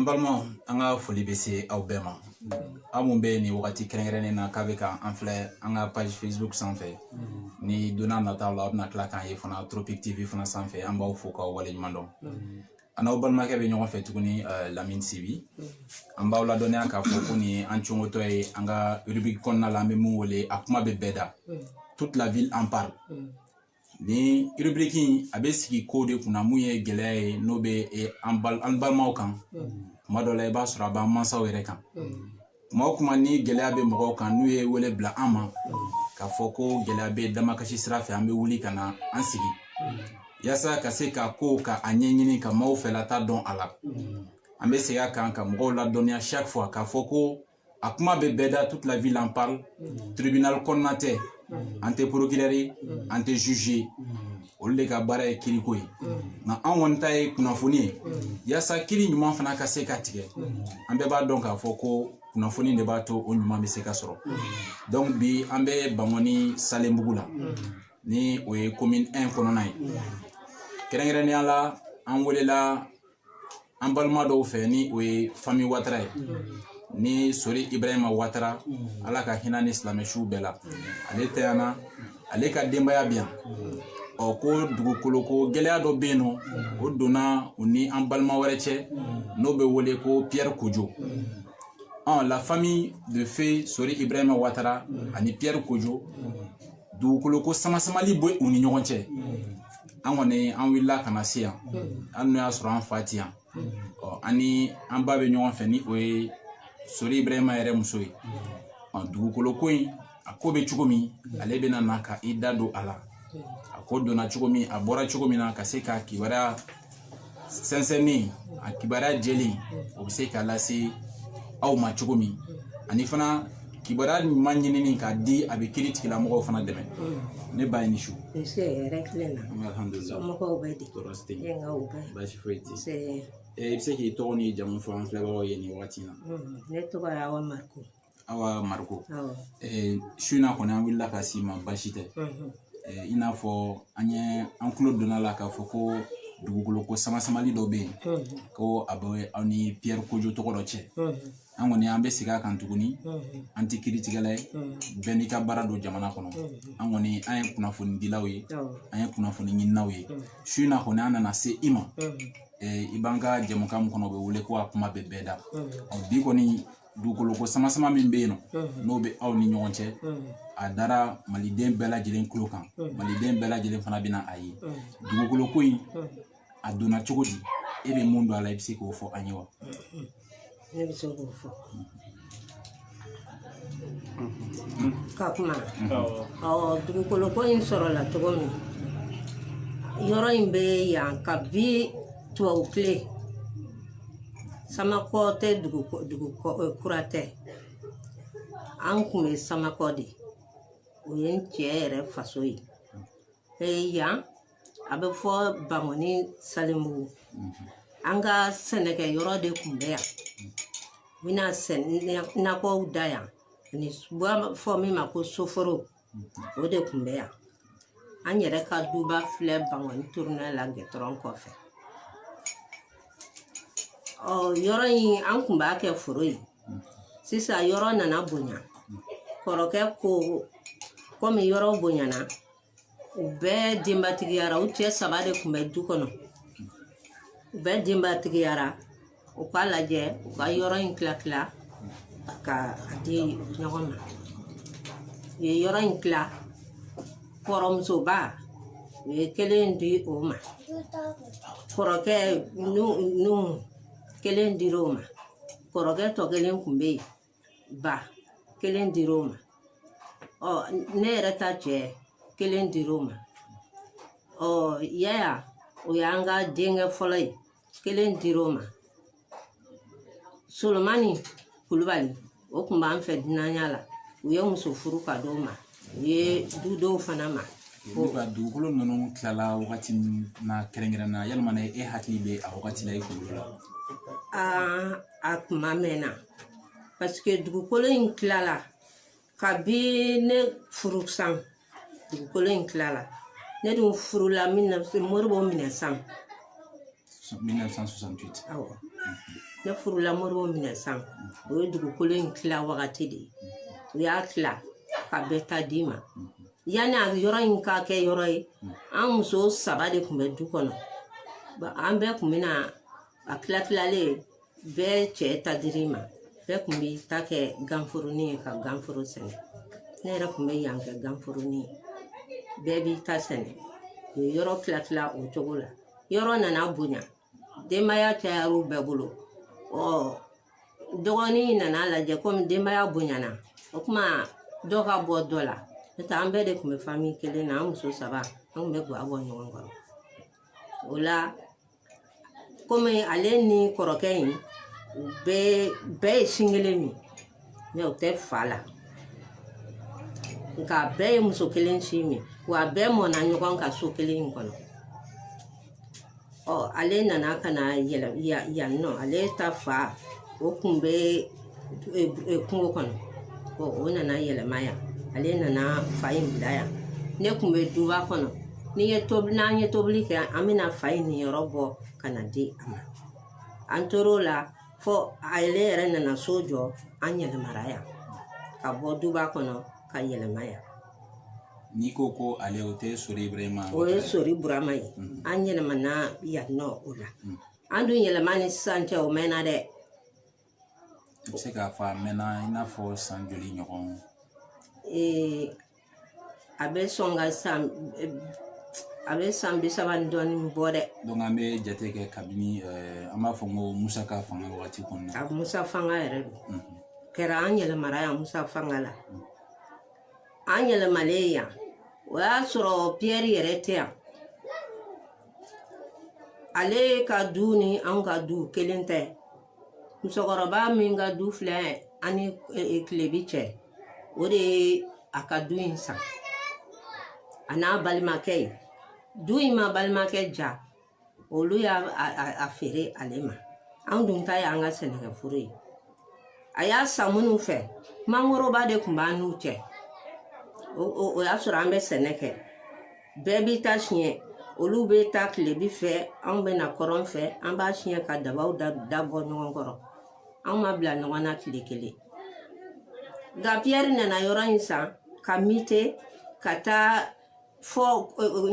Ambalma anga foli bese au bema. Amumbe ni wakati krengrene na kaveka anfle anga page Facebook sanfé. Ni dona natal la na klaka ye fona Tropic TV fona sanfé amba u foka wale nyumando. Ana obalma ke be ñoxo fe tuguni Lamine Sibi. Amba la donné aka foko ni anchongo toy anga rubrique konna la memu wole akuma be beda. Toute la ville en parle. Ni rubrique abeski code kuna muye gele nobe e anbalma kan. Madola ba sura ba mansa were kan. Kuma ni gele abe mo kan nuye wole bla ama ka foko gele abe dama kashi sira fe ambe wuli kana ansigi. Yasa ka se ka ko ka anyenyini ka maw fela ta don ala. Ambe se ya kan ka mo la donner à chaque fois ka foko akuma be beda toute la ville en parle. Tribunal konnate ante procureur ante juge olle ka bara e kiriko yi na an wonta e kunafoni yasa kiri nyuma fana ka se ka tige ambe ba donc ka foko kunafoni ne ba to o nyuma be se ka soro donc bi ambe bangoni salembugula ni o e commune 1 kononay kerengere ni ala an wolela an balma do fe ni o e famille Ouattara ni Sori Ibrahima Ouattara ala ka hinani islameshu bela ale tayana ale ka dembaya bien o ko dugukolo ko geleya do beno o dona oni an balma wɛrɛ no be wole ko Pierre Kojo la famille de feu Sori Ibrahima Ouattara ani Pierre Kojo dugukolo ko samasamali boy oni ɲɔgɔn cɛ an kɔni an willa kana se yan an no ya sɔrɔ an fati yan ani an ba be ɲɔgɔn fɛ ni o ye Sori Ibrahima yɛrɛ muso ye dugukolo ko in a ko be cogo min ale bena na ka I da don a la a ko donna cogo min a bɔra cogo min na ka se ka kibaruya sɛnsɛnni a kibaruya jɛlen o be se ka lase aw ma cogo min ani fana kibaruya ɲuman ɲinini ka di a be kiri tigilamɔgɔw fana dɛmɛ ne ba ye ni su alhamdulillah mɔgɔw bɛ di baasi foyi tɛ I be se k'i tɔgɔ ni jamu fɔ an filɛbagaw ye ni wagati na ne tɔgɔ ye Awa Mariko Awa Mariko su na kɔni an wulila ka si ma baasi tɛ I n'a fɔ an kulo donna la k'a fɔ ko dugukolo ko samasamali dɔ be yen ko a bɛ aw ni Pierre Kojo tɔgɔ dɔ cɛ an kɔni an bɛ segin a kan tuguni an tɛ kiritigɛla ye bɛɛ n'i ka baara don jamana kɔnɔ an kɔni an ye kunnafoni dilaw ye an ye kunnafoni ɲininaw ye su na kɔni an nana se I ma I b'an ka jɛmukan min kɔnɔ o bɛ wele ko a kuma bɛ bɛɛ da bi kɔni dugukolo ko samasama min bɛ yen nɔ n'o bɛ aw ni ɲɔgɔn cɛ a dara maliden bɛɛ lajɛlen tulo kan maliden bɛɛ lajɛlen fana bɛna a ye dugukolo ko in a donna cogo di e bɛ mun don a la I bɛ se k'o fɔ an ye wa ne bɛ se k'o fɔ ka kuma dugukolo ko in sɔrɔla cogo min yɔrɔ in bɛ yan ka bi tubabu tile Samakɔ tɛ dugu kura tɛ an kun bɛ Samakɔ de o ye n cɛ yɛrɛ faso ye yan a bɛ fɔ Bangoni Salembugu an ka sɛnɛkɛ yɔrɔ de kun bɛ yan u bɛna nakɔw da yan ani b'a fɔ min ma ko soforo o de kun bɛ yan an yɛrɛ ka duba filɛ Bangoni tournée la gɛtɔrɔn kɔfɛ yɔrɔ in an kun b'a kɛ foro ye sisan yɔrɔ nana bonya kɔrɔkɛ ko komi yɔrɔ bonyana u bɛɛ denbatigiyara u cɛ 3 de kun bɛ du kɔnɔ u bɛɛ denbatigiyara u k'a lajɛ u ka yɔrɔ in tila ka di ɲɔgɔn ma u ye yɔrɔ in tila kɔrɔmusoba u ye kelen di o ma kɔrɔkɛ nu kelen dir'o ma kɔrɔkɛ tɔ kelen kun bɛ yen ba kelen dir'o ma ne yɛrɛ ta cɛ kelen dir'o ma yaya o y'an ka denkɛ fɔlɔ ye kelen dir'o ma Solomani Kulubali o kun b'an fɛ dunanya la u ye muso furu ka d'o ma u ye dudenw fana ma dugukolo ninnu tilala wagati na kɛrɛnkɛrɛnna yalima e hakili bɛ a wagati la I kunkolo la a kuma mɛnna parce que dugukolo in tilala kabi ne furu san dugukolo in tilala ne dun furula Moribo minɛ san 1968 awɔ ne furula moriw minɛ san o ye dugukolo in tila wagati de ye u y'a tila ka bɛɛ ta d'i ma yanni a yɔrɔ in ka kɛ yɔrɔ ye an muso 3 de tun bɛ du kɔnɔ an bɛɛ tun bɛna a tilatilen bɛɛ cɛ ta dir'i ma bɛɛ tun bɛ ta kɛ ganforonin ye ka ganforo sɛnɛ ne yɛrɛ tun bɛ yan kɛ ganforonin ye bɛɛ b'i ta sɛnɛ u ye yɔrɔ tilatila o cogo la yɔrɔ nana bonya denbaya cayar'u bɛɛ bolo dɔgɔnin nana lajɛ komi denbaya bonyana o kuma dɔ ka bɔ dɔ la n'o tɛ an bɛɛ de tun bɛ famille kelen na an muso 3 an tun bɛ ga bɔ ɲɔgɔn kɔrɔ o la komi ale ni kɔrɔkɛ in u bɛɛ ye sin kelen min mɛ u tɛ fa la nka bɛɛ ye muso kelen sin min wa bɛɛ mɔna ɲɔgɔn ka so kelen in kɔnɔ ale nana ka na yɛlɛ yan nɔ ale ta fa o tun bɛ kungo kɔnɔ o nana yɛlɛma yan ale nana fa in bila yan ne tun bɛ duba kɔnɔ n'an ye tobili kɛ an bɛna fa in niyɔrɔ bɔ ka na di a ma an tor'o la fɔ ale yɛrɛ nana so jɔ an yɛlɛmara yan ka bɔ duba kɔnɔ ka yɛlɛma yan n'i ko ale o tɛ Sori Ibrahima o ye Sori Burama ye an yɛlɛmana yan nɔ o la an dun yɛlɛma ni sisan cɛ o mɛnna dɛ i bɛ se k'a fɔ a mɛnna i n'a fɔ san joli ɲɔgɔn a bɛ sɔn ka san a bɛ san 30 ni dɔɔnin bɔ dɛ donc an bɛ jate kɛ kabini an b'a fɔ ko Musa ka fanga wagati kɔnɔna a Musa fanga yɛrɛ don kɛra an yɛlɛmara yan Musa fanga la an yɛlɛmalen yan o y'a sɔrɔ Pierre yɛrɛ tɛ yan ale ka du ni an ka du kelen tɛ musokɔrɔba min ka du filɛ ani Kilebi cɛ o de ye a ka du in san a n'a balimakɛ ye du in ma balimakɛ ja olu y'a feere ale ma an dun ta ye an ka sɛnɛkɛforo ye a y'a san minnu fɛ mangoroba de tun b'an n'u cɛ o y'a sɔrɔ an bɛ sɛnɛ kɛ bɛɛ b'i ta siɲɛ olu bɛ taa Kilebi fɛ anw bɛ na kɔrɔn fɛ an b'a siɲɛ ka dabaw dabɔ ɲɔgɔn kɔrɔ anw ma bila ɲɔgɔn na tile kelen nka Pierre nana yɔrɔ in san ka mite ka taa fɔ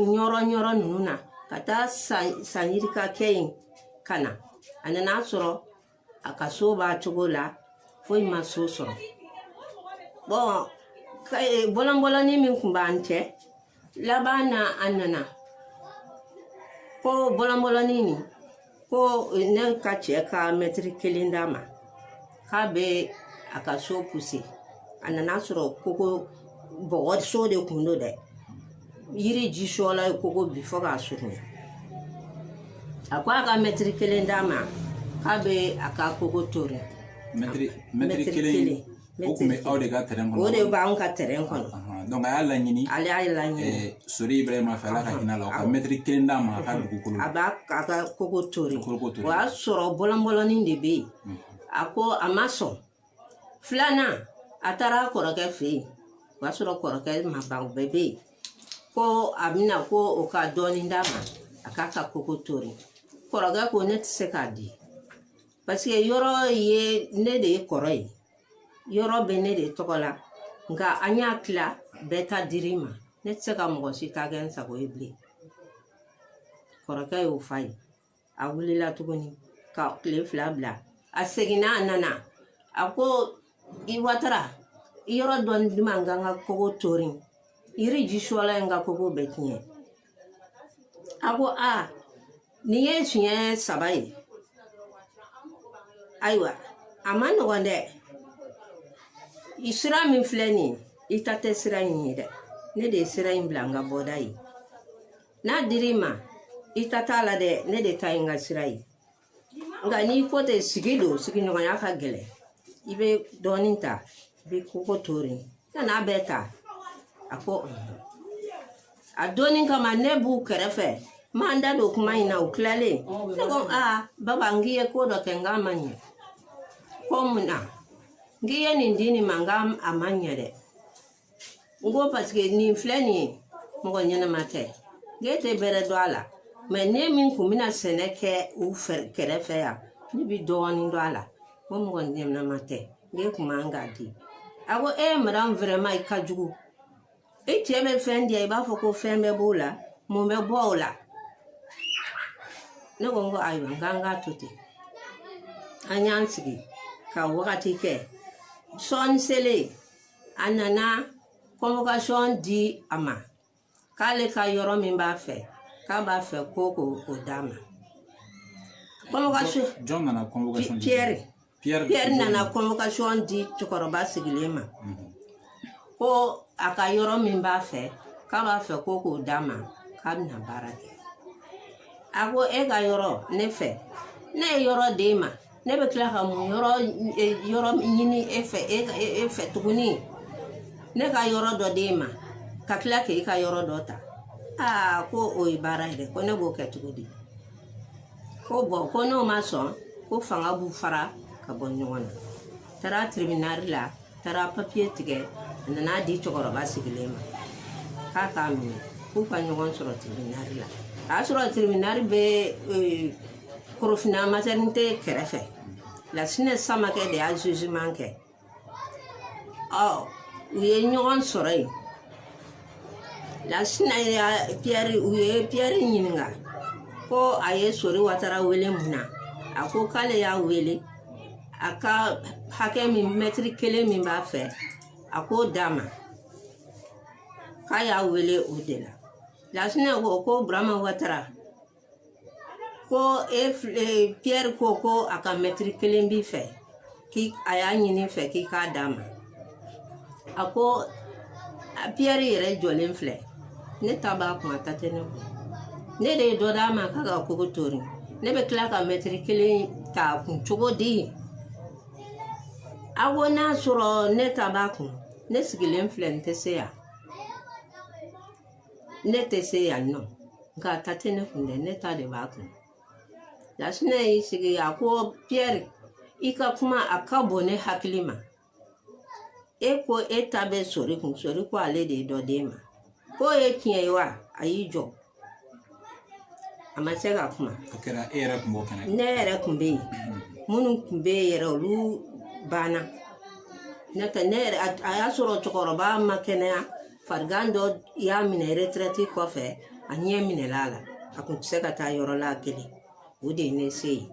ɲɔrɔ ninnu na ka taa san yirikakɛ in ka na a nana sɔrɔ a ka so b'a cogo la foyi ma so sɔrɔ bɔlɔnbɔlɔnin min tun b'an cɛ laban na a nana ko bɔlɔnbɔlɔnin nin ko ne ka cɛ ka mɛtiri 1 d'a ma k'a bɛ a ka so poussé a nana sɔrɔ koko bɔgɔ so de kun do dɛ yiri ji sɔɔla ye koko bi fɔ k'a surunya a ko a ka mɛtiri 1 d'a ma k'a bɛ a ka koko tori mɛtiri 1 o tun bɛ aw de ka terrain kɔnɔ o de b'anw ka terrain kɔnɔ donc a y'a laɲini ale y'a laɲini Sori Ibrahima fɛ Ala ka hinɛ la o ka mɛtiri 1 d'a ma a ka dugukolo a b'a ka koko tori o y'a sɔrɔ bɔlɔnbɔlɔnin de bɛ yen a ko a ma sɔn filanan a taara a kɔrɔkɛ fɛ yen o y'a sɔrɔ kɔrɔkɛ ma ban o bɛɛ bɛ yen ko a bɛna ko o ka dɔɔnin d'a ma a k'a ka koko tori kɔrɔkɛ ko ne tɛ se k'a di parce que yɔrɔ ye ne de ye kɔrɔ ye yɔrɔ bɛ ne de tɔgɔ la nka an y'a tila bɛɛ ta dir'i ma ne tɛ se ka mɔgɔ si ta kɛ n sago ye bilen kɔrɔkɛ y'o f'a ye a wulila tuguni ka tile 2 bila a seginna a nana a ko i watara yɔrɔ dɔɔnin di ma n ka n ka koko tori yiri ji sɔɔla in ka koko bɛɛ tiɲɛ a ko nin ye siɲɛ 3 ye ayiwa a ma nɔgɔn dɛ sira min filɛ nin ye i ta tɛ sira in ye dɛ ne de ye sira in bila n ka bɔda ye n'a dir'i ma i ta t'a la dɛ ne de ta ye n ka sira ye nka n'i ko ten sigi don sigiɲɔgɔnya ka gɛlɛn i bɛ dɔɔnin ta i bɛ koko tori n'a bɛɛ ta a ko a donni kama ne b'u kɛrɛfɛ m'an da don kuma in na o tilalen ne ko baba n k'i ye ko dɔ kɛ n k'a ma ɲɛ ko mun na n k'i ye nin di nin ma n k'a ma ɲɛ dɛ n ko parce que nin filɛ nin ye mɔgɔ ɲɛnama tɛ n k'e tɛ bɛrɛ dɔn a la mɛ ne min kun bɛna sɛnɛ kɛ u kɛrɛfɛ yan ni bi dɔɔni dɔ a la ko mɔgɔ nɛmnama tɛ nge kuma an k'a di a ko madame vraiment i ka jugu i cɛ bɛ fɛn di i b'a fɔ ko fɛn bɛ b'o la mun bɛ bɔ o la ne ko n ko ayiwa n k'an k'a to ten an y'an sigi ka wagati kɛ sɔɔni selen a nana convocation di a ma k'ale ka yɔrɔ min b'a fɛ k'a b'a fɛ ko k'o d'a ma convocation John nana convocation di Pierre nana convocation di cɛkɔrɔba sigilen ma ko a ka yɔrɔ min b'a fɛ k'a b'a fɛ ko k'o d'a ma k'a bɛna baara kɛ a ko e ka yɔrɔ ne fɛ ne ye yɔrɔ d'e ma ne bɛ tila ka mun yɔrɔ ɲini e fɛ tuguni ne ka yɔrɔ dɔ d'e ma ka tila k'e ka yɔrɔ dɔ ta ko o ye baara ye dɛ ko ne b'o kɛ cogo di ko bɔn ko n'o ma sɔn ko fanga b'u fara ka bɔ ɲɔgɔn na taara tribunal la taara papier tigɛ a nana di cɛkɔrɔba sigilen ma k'a minɛ k'u ka ɲɔgɔn sɔrɔ tribunal la a y'a sɔrɔ tribunal bɛ Korofina maternité kɛrɛfɛ la Sinɛ Samakɛ de y'a jugement kɛ u ye ɲɔgɔn sɔrɔ yen la Sinɛ u ye Pierre ɲininka ko a ye Sori Watara wele mun na a ko k'ale y'a wele a ka hakɛ min mètre 1 min b'a fɛ a k'o d'a ma k'a y'a wele o de la la Sinɛ ko Burama Watara ko Pierre ko a ka mètre 1 b'i fɛ a y'a ɲini fɛ k'i k'a d'a ma a ko Pierre yɛrɛ jɔlen filɛ ne ta b'a kuma ta tɛ ne kun ne de ye dɔ d'a ma k'a ka kogo tori ne bɛ tila ka mètre 1 ta kun cogo di a ko n'a sɔrɔ ne ta b'a kun ne sigilen filɛ n tɛ se yan ne tɛ se yan nɔ nka ta tɛ ne kun dɛ ne ta de b'a kun la Sinɛ y'i sigi a ko Pierre i ka kuma a ka bon ne hakili ma e ko e ta bɛ Sori kun Sori ko ale de ye dɔ d'e ma ko ye tiɲɛ ye wa a y'i jɔ a ma se ka kuma ne yɛrɛ kun bɛ yen minnu kun bɛ yen yɛrɛ olu banna ne yɛrɛ a y'a sɔrɔ cɛkɔrɔba ma kɛnɛya farigan dɔ y'a minɛ retraite kɔfɛ a ɲɛ minɛla a la a kun tɛ se ka taa yɔrɔ la kelen o de ye ne se yen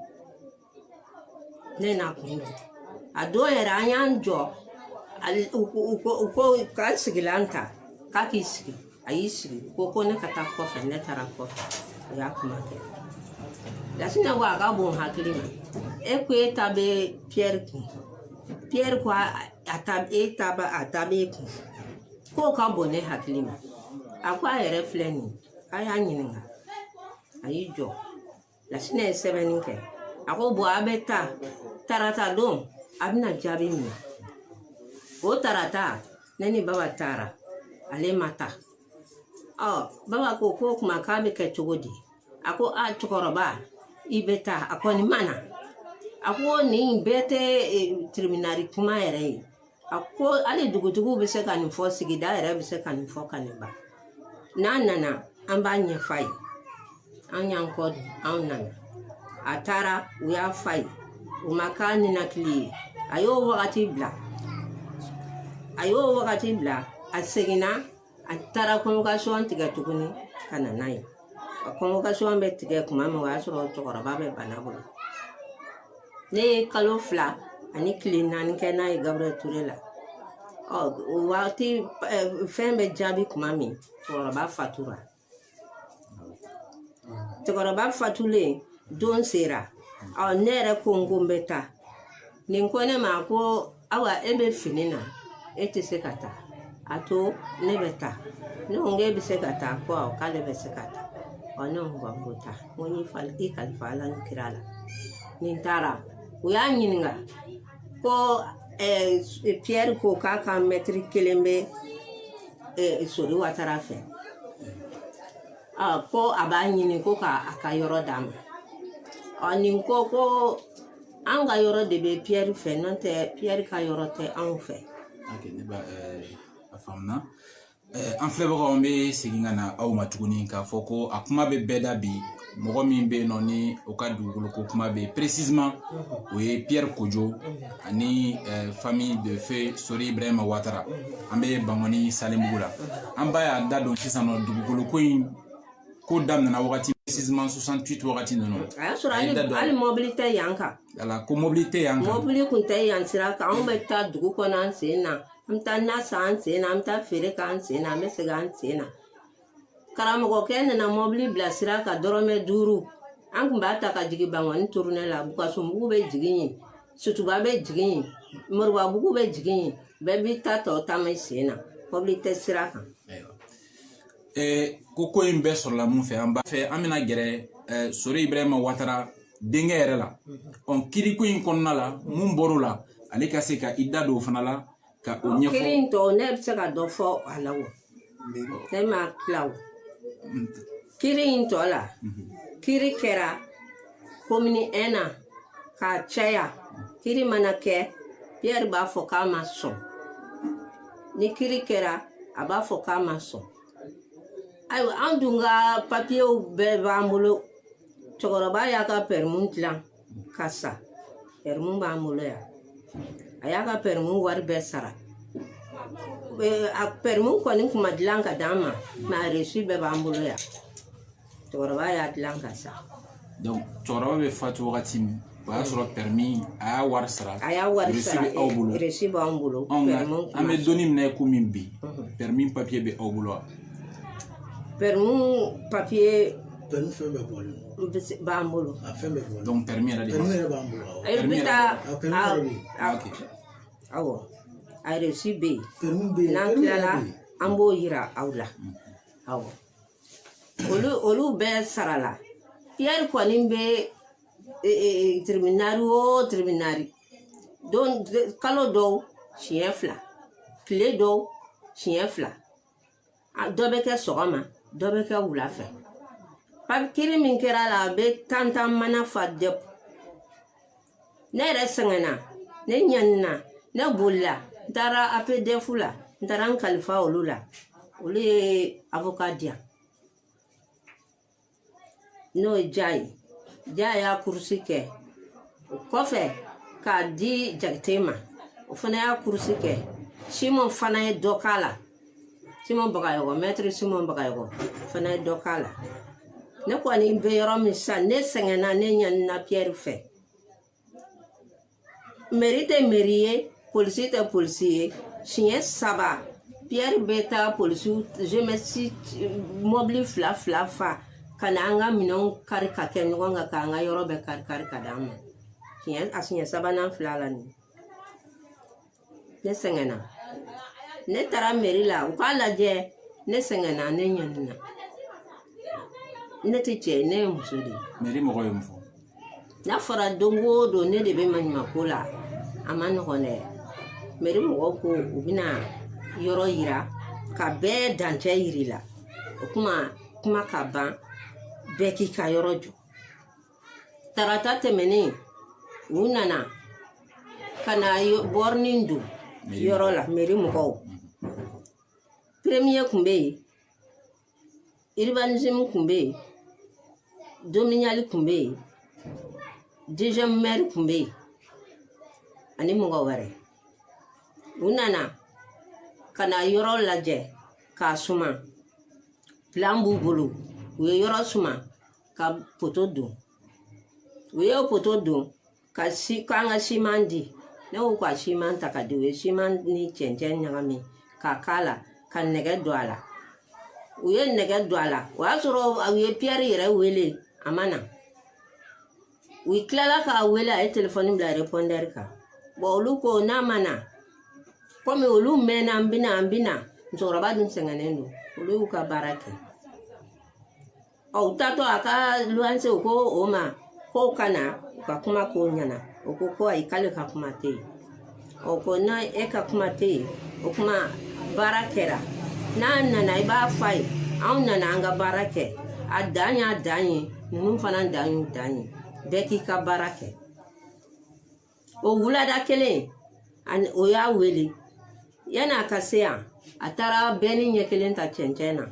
ne n'a kun don a don yɛrɛ an y'an jɔ u ko k'a sigilan ta k'a k'i sigi a y'i sigi ko ne ka taa kɔfɛ ne taara kɔfɛ o y'a kuma kɛ la Sinɛ ko a ka bon hakili ma e ko e ta bɛ Pierre kun Pierre ko e ta b'e kun k'o ka bon ne hakili ma a ko a yɛrɛ filɛ nin a y'a ɲininka a y'i jɔ la Sinɛ ye sɛbɛnni kɛ a ko bon a bɛ taa tarata don a bɛna jaabi minɛ o tarata ne ni baba taara ale ma taa baba ko kuma k'a bɛ kɛ cogo di a ko cɛkɔrɔba i bɛ taa a kɔni ma na a ko nin bɛɛ tɛ tribunal kuma yɛrɛ ye a ko hali dugutigiw bɛ se ka nin fɔ sigida yɛrɛ bɛ se ka nin fɔ ka nin ban n'a nana an b'a ɲɛf'a ye an y'an kɔ don anw nana a taara u y'a f'a ye o ma k'a ninakili ye a y'o wagati bila a seginna a taara convocation tigɛ tuguni ka na n'a ye a convocation bɛ tigɛ kuma min o y'a sɔrɔ cɛkɔrɔba bɛ bana bolo ne ye kalo 2 ani tile 4 kɛ n'a ye Gabriel Ture la o waati fɛn bɛ jaabi kuma min cɛkɔrɔba fatura cɛkɔrɔba fatulen don sera ne yɛrɛ ko n ko n bɛ taa nin ko ne ma ko awa e bɛ fini na e tɛ se ka taa a to ne bɛ taa ne ko e bɛ se ka taa ko k'ale bɛ se ka taa ne ko n ko taa n ko i kalifa Ala ni kira la nin taara u y'a ɲininka ko Pierre ko k'a ka mètre 1 bɛ Sori Watara fɛ ko a b'a ɲini ko k'a ka yɔrɔ d'a ma nin ko an ka yɔrɔ de bɛ Pierre fɛ n'o tɛ Pierre ka yɔrɔ tɛ anw fɛ a faamuna an filɛbagaw an bɛ segin ka na aw ma tuguni k'a fɔ ko a kuma bɛ bɛɛ da bi mɔgɔ min bɛ yen nɔ ni o ka dugukolo ko kuma bɛ yen précisément o ye Pierre Kojo ani famille de feu Sori Ibrahima Ouattara an bɛ Bangoni Salembugu la an b'a y'a da don sisan nɔ dugukolo ko in ko daminɛna wagati précisément 68 wagati ninnu a y'a sɔrɔ hali mobili tɛ yan kan ala ko mobili tɛ yan kan mobili kun tɛ yan sira kan anw bɛ taa dugu kɔnɔ an sen na an bɛ taa na san an sen na an bɛ taa feere kɛ an sen na an bɛ segin an sen na karamɔgɔkɛ nana mobili bila sira kan dɔrɔmɛ 5 an kun b'a ta ka jigin Bangoni tournée la Bukasumbugu bɛ jigin yen Sutuba bɛ jigin yen Moribabugu bɛ jigin yen bɛɛ b'i ta tɔ taama i sen na mobili tɛ sira kan ko in bɛɛ sɔrɔla mun fɛ an b'a fɛ an bɛna gɛrɛ Sori Ibrahima Ouattara denkɛ yɛrɛ la kiriko in kɔnɔna la mun bɔr'o la ale ka se ka i da don o fana la ka o ɲɛfɔ kiri in tɔ ne bɛ se ka dɔ fɔ a la o ne ma tila o kiri in tɔ la kiri kɛra commune 1 na k'a caya kiri mana kɛ Pierre b'a fɔ k'a ma sɔn ni kiri kɛra a b'a fɔ k'a ma sɔn ayiwa an dun ka papiyew bɛɛ b'an bolo cɛkɔrɔba y'a ka permis dilan ka sa permis b'an bolo yan a y'a ka permis wari bɛɛ sara a permis kɔni kun ma dilan ka d'an ma mais a reçu bɛɛ b'an bolo yan cɛkɔrɔba y'a dilan ka sa donc cɛkɔrɔba bɛ fatu wagati min o y'a sɔrɔ permis a y'a wari sara a y'a wari sara aw bolo reçu b'an bolo an bɛ donni minɛ ko min bi permis papier bɛ aw bolo wa permis papier permis fɛn bɛɛ bɔlen b'an bolo a fɛn bɛɛ bɔlen donc permis yɛrɛ de permis yɛrɛ b'an bolo e bɛ taa ok awɔ a reçu bɛ yen permis bɛ yen n'an tilala an b'o yira aw la awɔ olu bɛɛ sarala Pierre kɔni bɛ tribunal o tribunal don kalo dɔw siɲɛ 2 tile dɔw siɲɛ 2 dɔ bɛ kɛ sɔgɔma dɔ bɛ kɛ wula fɛ kiri min kɛra la a bɛ tantan mana fa dep ne yɛrɛ sɛgɛnna ne ɲanina ne bolila n taara APDF la n taara n kalifa olu la olu ye avocat diyan n'o ye ja y'a kurusi kɛ o kɔfɛ k'a di Jakite ma o fana y'a kurusi kɛ Simon fana ye dɔ k'a la Simon Bagayoko maître Simon Bagayoko fana ye dɔ k'a la ne kɔni bɛ yɔrɔ min sisan ne sɛgɛnna ne ɲanina Pierre fɛ mairie tɛ mairie ye polisi tɛ polisi ye siɲɛ 3 Pierre bɛ taa polisiw jeunesse mobili 2 fa ka na an ka minɛnw kari ka kɛ ɲɔgɔn kan k'an ka yɔrɔ bɛɛ kari ka d'an ma a siɲɛ 3nan filɛ la nin ne sɛgɛnna ne taara mairie la u k'a lajɛ ne sɛgɛnna ne ɲanina ne tɛ cɛ ne ye muso de ye mairie mɔgɔ ye mun fɔ n'a fɔra don o don ne de bɛ maɲumako la a ma nɔgɔn dɛ mairie mɔgɔw ko u bɛna yɔrɔ yira ka bɛɛ dancɛ yiri la o kuma ka ban bɛɛ k'i ka yɔrɔ jɔ tarata tɛmɛnen u nana ka na bɔrinin don yɔrɔ la mairie mɔgɔw premier kun bɛ yen urbanisme kun bɛ yen dominial kun bɛ yen deuxième maire kun bɛ yen ani mɔgɔ wɛrɛ u nana ka na yɔrɔ lajɛ k'a suma plan b'u bolo u ye yɔrɔ suma ka poto don u ye poto don k'an ka siman di ne ko ka siman ta ka di u ye siman ni cɛncɛn ɲagami k'a k'a la ka nɛgɛ don a la u ye nɛgɛ don a la o y'a sɔrɔ u ye Pierre yɛrɛ wele a ma na u tilala k'a wele a ye telefɔni bila répondeur kan bon olu ko n'a ma na komi olu mɛnna an bɛna musokɔrɔba dun sɛgɛnnen don olu y'u ka baara kɛ u taatɔ a ka luwanse u ko o ma k'o ka na u ka kuma k'o ɲɛna o ko ayi k'ale ka kuma tɛ yen ko n'a e ka kuma tɛ yen o kuma baara kɛra n'a nana i b'a f'a ye anw nana an ka baara kɛ a dan y'a dan ye ninnu fana dan y'u dan ye bɛɛ k'i ka baara kɛ o wulada kelen o y'a wele yan'a ka se yan a taara bɛɛ ni ɲɛ kelen ta cɛncɛn na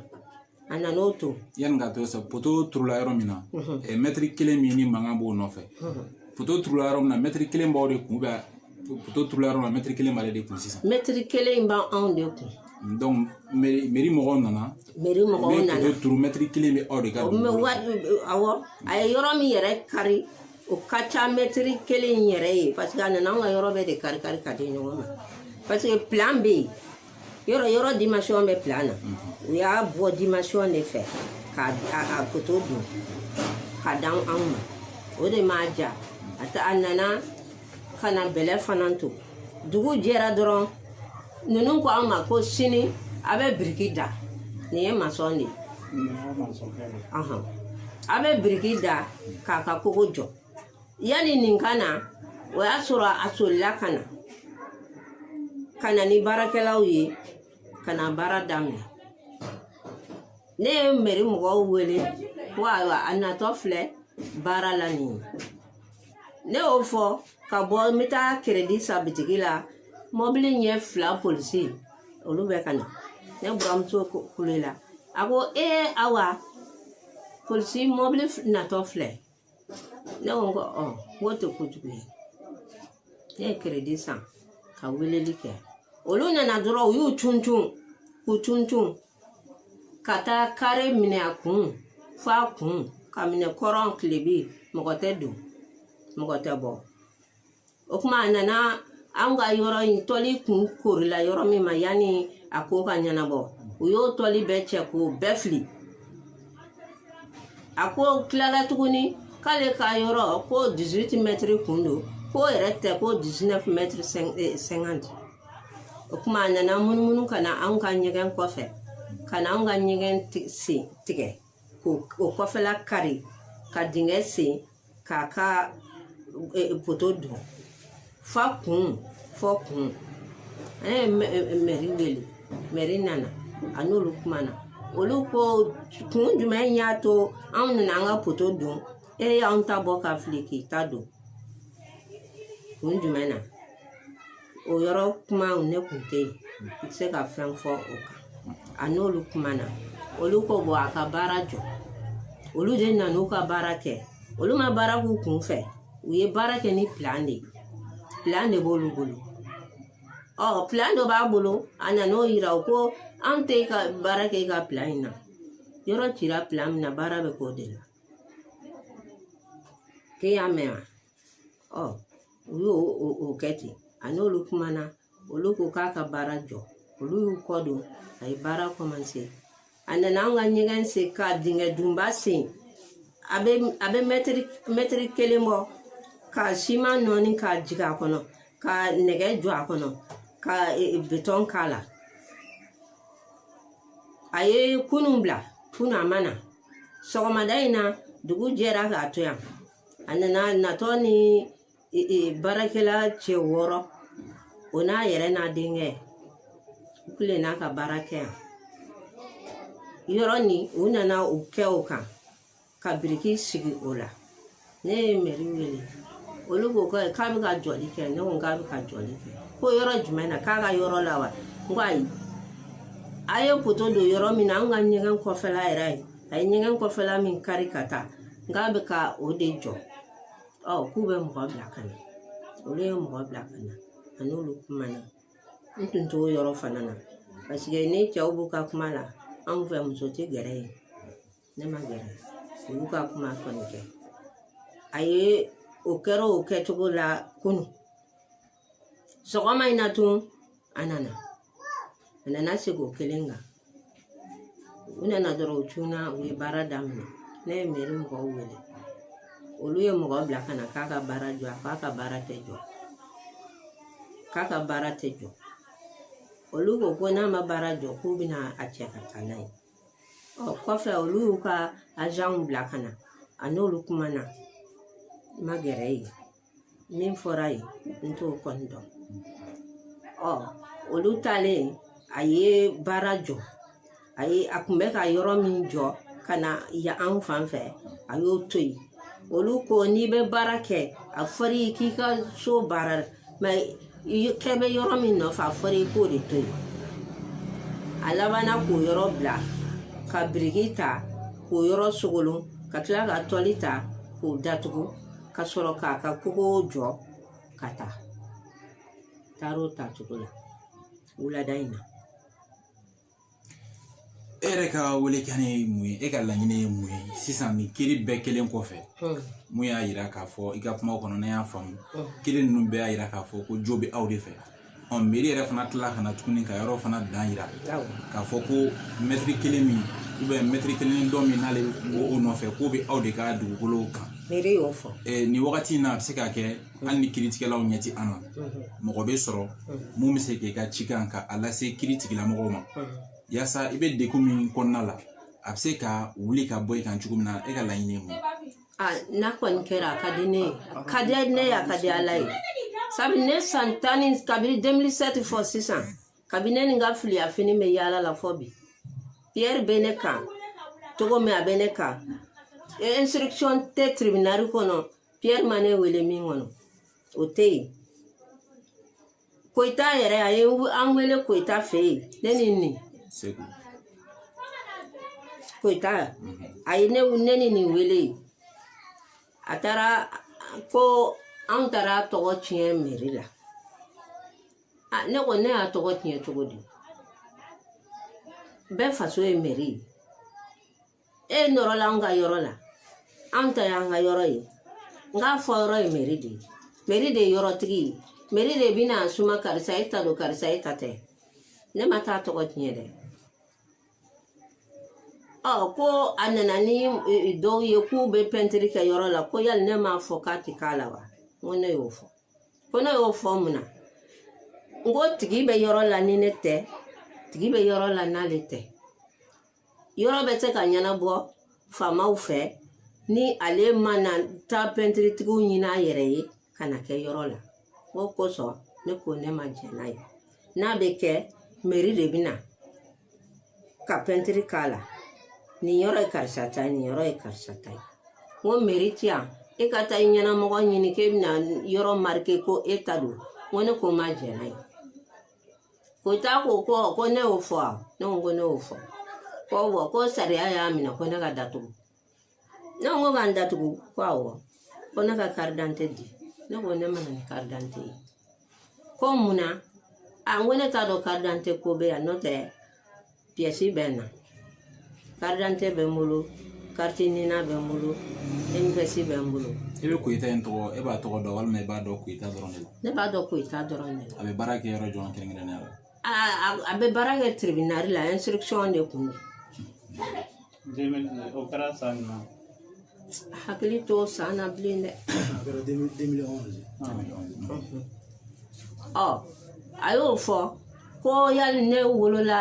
a nan'o to yanni ka to sa poto turula yɔrɔ min na mɛtiri kelen min ni mankan b'o nɔfɛ poto turula yɔrɔ min na mɛtiri kelen b'aw de kun bɛ poto turula yɔrɔ min na mɛtiri kelen b'ale de kun sisan mɛtiri kelen b'anw de kun donc mairie mɔgɔw nana poto turu mɛtiri kelen bɛ aw de ka awɔ a ye yɔrɔ min yɛrɛ kari o ka ca mɛtiri kelen yɛrɛ ye parce que a nana anw ka yɔrɔ bɛɛ de kari kari ka di ɲɔgɔn ma parce que plan bɛ yen yɔrɔ dimension bɛ plan na u y'a bɔ dimension de fɛ ka a poto dun ka dan anw ma o de m'a ja a nana ka na bɛlɛ fana to dugu jɛra dɔrɔn ninnu ko an ma ko sini a bɛ biriki da nin ye masɔn de ye a bɛ biriki da k'a ka kogo jɔ yanni nin ka na o y'a sɔrɔ a solila ka na ni baarakɛlaw ye ka na baara daminɛ ne ye mairie mɔgɔw wele ko ayiwa a natɔ filɛ baara la nin ne y'o fɔ ka bɔ n bɛ taa crédit sa bitigi la mɔbili ɲɛ 2 polisi olu bɛ ka na ne buramuso kulela a ko awa polisi mɔbili natɔ filɛ ne ko k'o tɛ kojugu ye ne ye crédit san ka weleli kɛ olu nana dɔrɔn u y'u cun ka taa kare minɛ a kun f'a kun ka minɛ kɔrɔn tilebi mɔgɔ tɛ don mɔgɔ tɛ bɔ o kuma a nana an ka yɔrɔ in tɔli kun korila yɔrɔ min ma yanni a ko ka ɲɛnabɔ u y'o tɔli bɛɛ cɛ k'o bɛɛ fili a ko tilala tuguni k'ale ka yɔrɔ ko 18 mètres kun don k'o yɛrɛ tɛ ko 19 mètres 50 o kuma a nana munumunu ka na anw ka ɲɛgɛn kɔfɛ ka na anw ka ɲɛgɛn sen tigɛ k'o kɔfɛla kari ka dingɛ sen k'a ka poto dun fɔ kun an ye mairie wele mairie nana a n'olu kumana olu ko kun jumɛn y'a to anw nana an ka poto dun y'anw ta bɔ ka fili k'i ta don kun jumɛn na o yɔrɔ kuma ne kun tɛ yen i tɛ se ka fɛn fɔ o kan a n'olu kumana olu ko bɔ a ka baara jɔ olu de nana u ka baara kɛ olu ma baara k'u kun fɛ u ye baara kɛ ni plan de b'olu bolo plan dɔ b'a bolo a nan'o yira o ko an tɛ ka baara kɛ i ka plan in na yɔrɔ cira plan min na baara bɛ k'o de la k'e y'a mɛn wa u y'o kɛ ten a n'olu kumana olu ko k'a ka baara jɔ olu y'u kɔ don a ye baara commencé a nana an ka ɲɛgɛn sen ka dingɛ dunba sen a bɛ mɛtiri kelen bɔ ka siman nɔɔni k'a jigin a kɔnɔ ka nɛgɛ jɔ a kɔnɔ ka beton k'a la a ye kunu bila kunu a ma na sɔgɔmada in na dugu jɛra k'a to yan a nana natɔ ni baarakɛla cɛ 6 o n'a yɛrɛ n'a denkɛ u kile n'a ka baara kɛ yan yɔrɔ nin u nana u kɛ o kan ka biriki sigi o la ne ye mairie wele olu ko k'a bɛ ka jɔli kɛ ne ko k'a bɛ ka jɔli kɛ ko yɔrɔ jumɛn na k'a ka yɔrɔ la wa n ko ayi a ye poto don yɔrɔ min na an ka ɲɛgɛn kɔfɛla yɛrɛ ye a ye ɲɛgɛn kɔfɛla min kari ka taa k'a bɛ ka o de jɔ k'u bɛ mɔgɔ bila ka na olu ye mɔgɔ bila ka na a n'olu kumana n tun t'o yɔrɔ fana na parce que ni cɛw b'u ka kuma la anw fɛ muso tɛ gɛrɛ yen ne ma gɛrɛ olu ka kuma kɔni kɛ a ye o kɛra o kɛcogo la kunu sɔgɔma in na tun a nana segin o kelen kan u nana dɔrɔn u cunna u ye baara daminɛ ne ye mairie mɔgɔw wele olu ye mɔgɔ bila ka na k'a ka baara jɔ k'a ka baara tɛ jɔ olu ko n'a ma baara jɔ k'u bɛna a cɛ ka taa n'a ye kɔfɛ olu y'u ka agent bila ka na a n'olu kumana ma gɛrɛ yen min fɔra yen n t'o kɔni dɔn olu talen a ye baara jɔ a kun bɛ ka yɔrɔ min jɔ ka na anw fan fɛ a y'o to yen olu ko n'i bɛ baara kɛ a fɔra i k'i ka so baara mɛ kɛ bɛ yɔrɔ min nɔfɛ a fɔra i k'o de to yen alabana k'o yɔrɔ bila ka biriki ta k'o yɔrɔ sogolon ka tila ka tɔli ta k'o datugu ka sɔrɔ k'a ka kogo jɔ ka taa taar'o tacogo la wulada in na. E yɛrɛ ka welekan ye mun ye e ka laɲini ye mun ye sisan ni kiiri bɛɛ kelen kɔfɛ mun y'a yira k'a fɔ i ka kuma kɔnɔ ne y'a faamu kiiri ninnu bɛɛ y'a yira k'a fɔ ko jo bɛ aw de fɛ mairie yɛrɛ fana tila ka na tuguni ka yɔrɔ fana dan yira k'a fɔ ko mètre kelen min mètre kelen dɔ min n'ale bɔ o nɔfɛ k'o bɛ aw de ka dugukolo kan. Mairie y'o fɔ. Nin wagati in na a bɛ se ka kɛ hali ni kiiritigɛlaw ɲɛ tɛ an na mɔgɔ bɛ sɔrɔ mun bɛ se k'i ka cikan ka a lase kiiritigilamɔgɔw ma yaasa i bɛ degun min kɔnɔna la a bɛ se ka wuli ka bɔ i kan cogo min na e ka laɲini ye mun ye. N'a kɔni kɛra a ka di ne ye a ka di ne ye a ka di Ala ye sabu ne san 10 ni kabini 2007 fɔ sisan kabini ne ni n ka filiya fini bɛ yaala la fɔ bi Pierre bɛ ne kan cogo min a bɛ ne kan instruction tɛ tribunal kɔnɔ Pierre ma ne wele min kɔnɔ o tɛ yen Koyita yɛrɛ a ye an wele Koyita fɛ yen ne ni nin Koyita a ye ne ni nin wele a taara ko an taara tɔgɔ tiɲɛ mairie la ne ko ne y'a tɔgɔ tiɲɛ cogo di bɛɛ faso ye mairie e nɔrɔla an ka yɔrɔ la an ta y'an ka yɔrɔ ye n k'a fɔ yɔrɔ ye mairie de ye yɔrɔtigi ye mairie de bɛna suma karisa e ta don karisa e ta tɛ ne ma taa tɔgɔ tiɲɛ dɛ ko a nana ni dɔw ye k'u bɛ pɛntiri kɛ yɔrɔ la ko yali ne m'a fɔ k'a tɛ k'a la wa n ko ne y'o fɔ ko ne y'o fɔ mun na n ko tigi bɛ yɔrɔ la ni ne tɛ tigi bɛ yɔrɔ la n'ale tɛ yɔrɔ bɛ se ka ɲɛnabɔ faamaw fɛ ni ale mana taa pɛntiritigiw ɲini a yɛrɛ ye ka na kɛ yɔrɔ la o kosɔn ne ko ne ma jɛn n'a ye n'a bɛ kɛ mairie de bɛ na ka pɛntiri k'a la nin yɔrɔ ye karisa ta ye nin yɔrɔ ye karisa ta ye n ko mairie ti yan e ka taa i ɲɛnamɔgɔ ɲini k'e bɛna yɔrɔ marqué ko e ta don n ko ne ko ma jɛn n'a ye Koyita ko ne y'o fɔ wa ne ko ne y'o fɔ ko sariya y'a minɛ ko ne ka datugu ne ko ka n datugu ko awɔ ko ne ka carte d'identité di ne ko ne mana ni carte d'identité ye ko mun na n ko ne t'a dɔn carte d'identité ko bɛ yan n'o tɛ pièce bɛ n na carte d'identité bɛ n bolo carte nina bɛ n bolo NPS bɛ n bolo. I bɛ Koyita in tɔgɔ e b'a tɔgɔ dɔn walima i b'a dɔn Koyita dɔrɔn de la. Ne b'a dɔn Koyita dɔrɔn de la. A bɛ baara kɛ yɔrɔ jɔn kɛrɛnkɛrɛnnenya la. A bɛ baara kɛ tribunal la instruction de kun don. O kɛra san jumɛn? Hakili t'o san na bilen dɛ. A kɛra 2011. A y'o fɔ ko yali ne wolola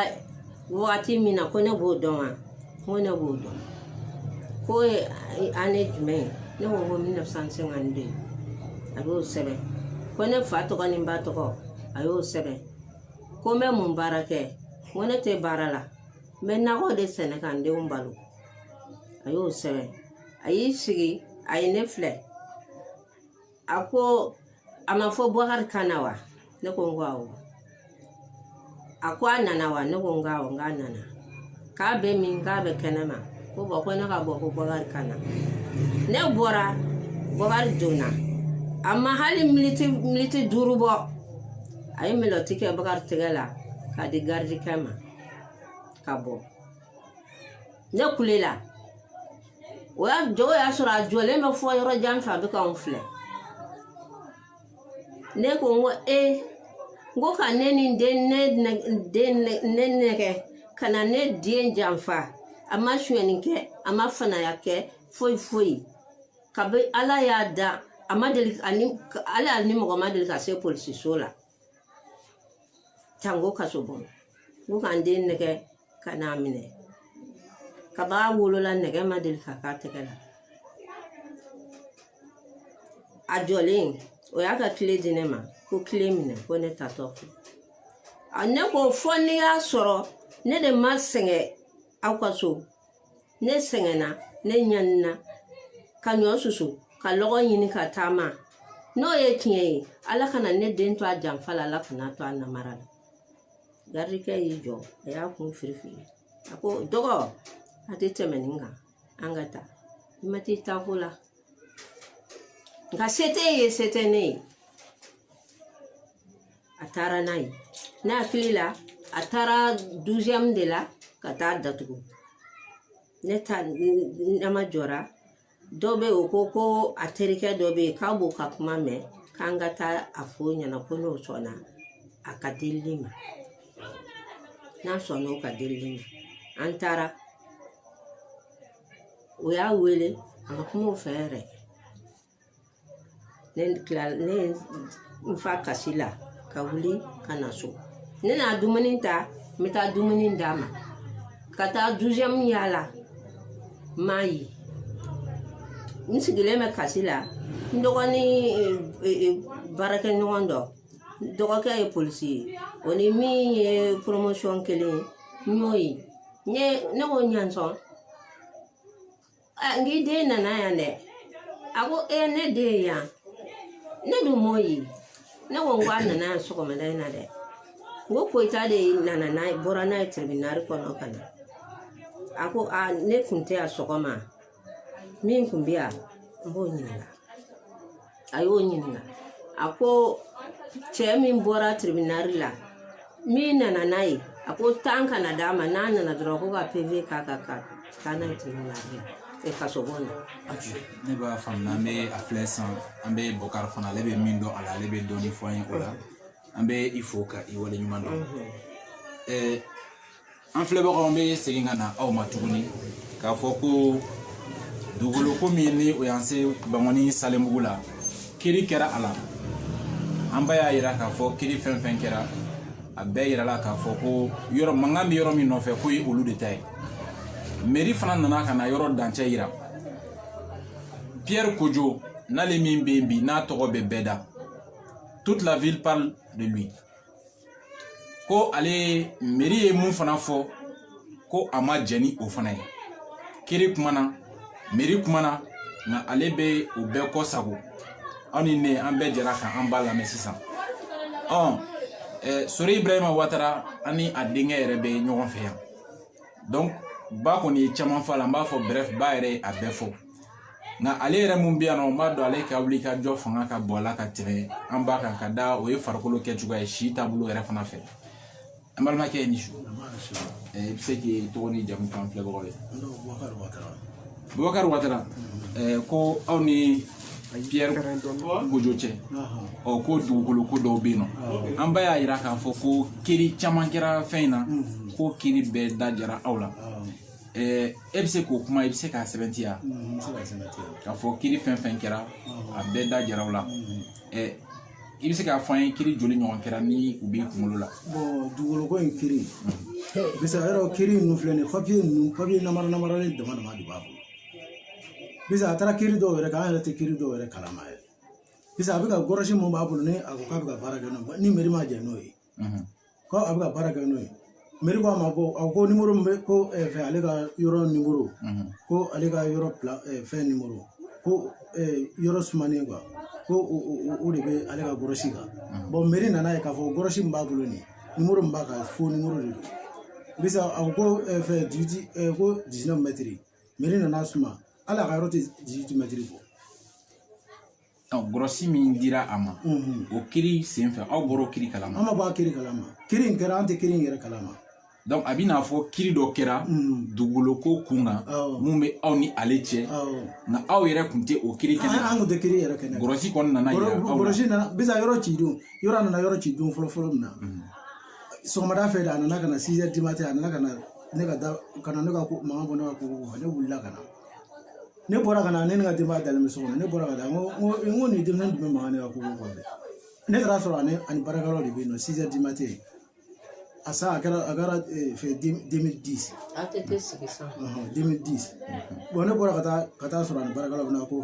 wagati min na ko ne b'o dɔn wa n ko ne b'o dɔn ko ye année jumɛn ye ne ko 1952 a y'o sɛbɛn ko ne fa tɔgɔ ni n ba tɔgɔ a y'o sɛbɛn ko n bɛ mun baara kɛ n ko ne tɛ baara la n bɛ nakɔ de sɛnɛ ka n denw balo a y'o sɛbɛn a y'i sigi a ye ne filɛ a ko a ma fɔ Bukari kan na wa ne ko n ko awɔ a ko a nana wa ne ko n ko awɔ n k'a nana k'a bɛ min k'a bɛ kɛnɛma ko bɔn ko ne ka bɔ ko Bukari kan na ne bɔra Bukari donna a ma hali miniti 5 bɔ a ye melɔti kɛ Bukari tɛgɛ la k'a di garidikɛ ma ka bɔ ne kulela o y'a sɔrɔ a jɔlen bɛ fɔ yɔrɔ jan fɛ a bɛ k'anw filɛ ne ko n ko n ko ka ne ni ne nɛgɛ ka na ne den janfa a ma sonyɛni kɛ a ma fanaya kɛ foyi kabi Ala y'a da a ma deli ala ni mɔgɔ ma deli ka se polisiso la tango kaso bɔn n ko ka n den nɛgɛ ka n'a minɛ kaba wolola nɛgɛ ma deli ka k'a tɛgɛ la a jɔlen o y'a ka tile di ne ma ko tile minɛ ko ne tatɔ ne ko fɔ n'i y'a sɔrɔ ne de ma sɛgɛn aw ka so ne sɛgɛnna ne ɲanina ka ɲɔ susu ka lɔgɔ ɲini ka taama n'o ye tiɲɛ ye Ala kana ne den to a janfa la Ala kana to a namara la garikɛ y'i jɔ a y'a kun firifiri a ko dɔgɔ a tɛ tɛmɛ nin kan an ka taa i ma t'i taako la nka se tɛ ye se tɛ ne ye a taara n'a ye ne hakili la a taara 12e de la ka taa datugu ne ma jɔra dɔ bɛ o ko a terikɛ dɔ bɛ yen k'a b'o ka kuma mɛn k'an ka taa a fɔ ɲɛna ko n'o sɔnna a ka delili ma n'a sɔnna o ka delili ma an taara o y'a wele a ma kuma o fɛ yɛrɛ ne ye n fa kasi la ka wuli ka na so ne n'a dumuni ta n bɛ taa dumuni d'a ma ka taa 12e yaala n m'a ye n sigilen bɛ kasi la n dɔgɔnin baarakɛɲɔgɔn dɔ dɔgɔkɛ ye polisi ye o ni min ye promotion kelen ye n y'o ye ne ko ɲansɔn n k'i den nana yan dɛ a ko ne den yan ne dun m'o ye ne ko n ko a nana yan sɔgɔmada in na dɛ n ko Koyita de nana n'a ye bɔra n'a ye tribunal kɔnɔ ka na a ko ne kun tɛ yan sɔgɔma min kun bɛ yan n b'o ɲininka a y'o ɲininka a ko cɛ min bɔra tribunal la min nana n'a ye a ko tan kana d'a ma n'a nana dɔrɔn ko ka PV k'a ka taa n'a ye tribunal la kaso bon na ne b'a faamuya an bɛ a filɛ san an bɛ Bukari fana ale bɛ min dɔn a la ale bɛ dɔɔni fɔ an ye o la an bɛ i fo ka i wale ɲuman dɔn an filɛbagaw bɛ segin ka na aw ma tuguni k'a fɔ ko dugukolo ko min ni o y'an se Bangoni Salembugu la kiri kɛra a la an ba y'a yira k'a fɔ kiri fɛn fɛn kɛra a bɛɛ yirala k'a fɔ ko yɔrɔ mankan bɛ yɔrɔ min nɔfɛ ko ye olu de ta ye mairie fana nana ka na yɔrɔ dancɛ yira Pierre Kojo n'ale min bɛ yen bi n'a tɔgɔ bɛ bɛɛ da toute la ville parle de lui ko ale mairie ye mun fana fɔ ko a ma jɛn ni o fana ye kiri kumana mairie kumana nka ale bɛ o bɛɛ kɔ sago aw ni ne an bɛɛ jɛra kan an b'a lamɛn sisan Sori Ibrahima Ouattara ani a denkɛ yɛrɛ bɛ ɲɔgɔn fɛ yan donc ba kɔni ye caman fɔ a la n b'a fɔ bref ba yɛrɛ a bɛɛ fɔ nka ale yɛrɛ mun bɛ yan nɔ n b'a dɔn ale ka wuli ka jɔ fanga ka bɔ a la ka tɛmɛ an ba kan ka da o ye farikolo kɛcogoya ye si taabolo yɛrɛ fana fɛ an balimakɛ ye ni su i bɛ se k'i tɔgɔ ni jamu fɔ an filɛbagaw ye Bubakari Ouattara ko aw ni Pierre Kojo cɛ ko dugukolo ko dɔw bɛ yen nɔ an ba y'a yira k'a fɔ ko kiri caman kɛra fɛn in na ko kiri bɛɛ da jara aw la e bɛ se k'o kuma i bɛ se k'a sɛbɛntiya k'a fɔ kiri fɛn fɛn kɛra a bɛɛ da jara aw la i bɛ se k'a fɔ an ye kiri joli ɲɔgɔn kɛra ni u b'i kunkolo la bon dugukolo ko in kiri bisa yɔrɔ kiri ninnu filɛ nin ye papiye namaralen dama dama de b'a bolo bisa a taara kiri dɔw yɛrɛ kan an yɛrɛ tɛ kiri dɔw yɛrɛ kalama yɛrɛ bisa a bɛ ka gɔrɔsi mun b'a bolo ni a ko k'a bɛ ka baara kɛ n'o ye ni mairie ma jɛ n'o ye ko a bɛ ka baara kɛ n'o ye mairie ko a ma ko numéro min bɛ ko fɛ ale ka yɔrɔ numéro ko ale ka yɔrɔ fɛn numéro ko yɔrɔ sumanen quoi ko o de bɛ ale ka gɔrɔsi kan bon mairie nana ye k'a fɔ gɔrɔsi min b'a bolo nin numéro min b'a kan faux numéro de don bisa a ko fɛ ko 19 mètres mairie nana suma ala ka yɔrɔ tɛ 18 mètres bɔ gɔrɔsi min dira a ma o kiri senfɛ aw bɔra o kiri kalama an ma bɔ a kiri kalama kiri in kɛra an tɛ kiri in yɛrɛ kalama donc a bɛ n'a fɔ kiri dɔ kɛra dugukolo ko kun kan mun bɛ aw ni ale cɛ nka aw yɛrɛ tun tɛ o kiri kɛnɛ an tun tɛ kiri yɛrɛ kɛnɛ gɔrɔsi kɔni nana yira aw la gɔrɔsi nana bisa yɔrɔ ci don yɔrɔ nana yɔrɔ ci don fɔlɔ min na sɔgɔmada fɛ de a nana ka na 6 heures du matin a nana ka na ne ka mankan bɔ ne ka ko ne wulila ka na ne bɔra ka na ne ni ka denbaya dalen bɛ so kɔnɔ ne bɔra ka taa n ko nin denmisɛnnin tun bɛ mankan ne ka ko kɔfɛ ne taara sɔrɔ ani baarakɛlaw de bɛ yen nɔ 6 heures du matin a san a kɛra 2010 2010 bon ne bɔra ka taa sɔrɔ ani baarakɛlaw bɛ na ko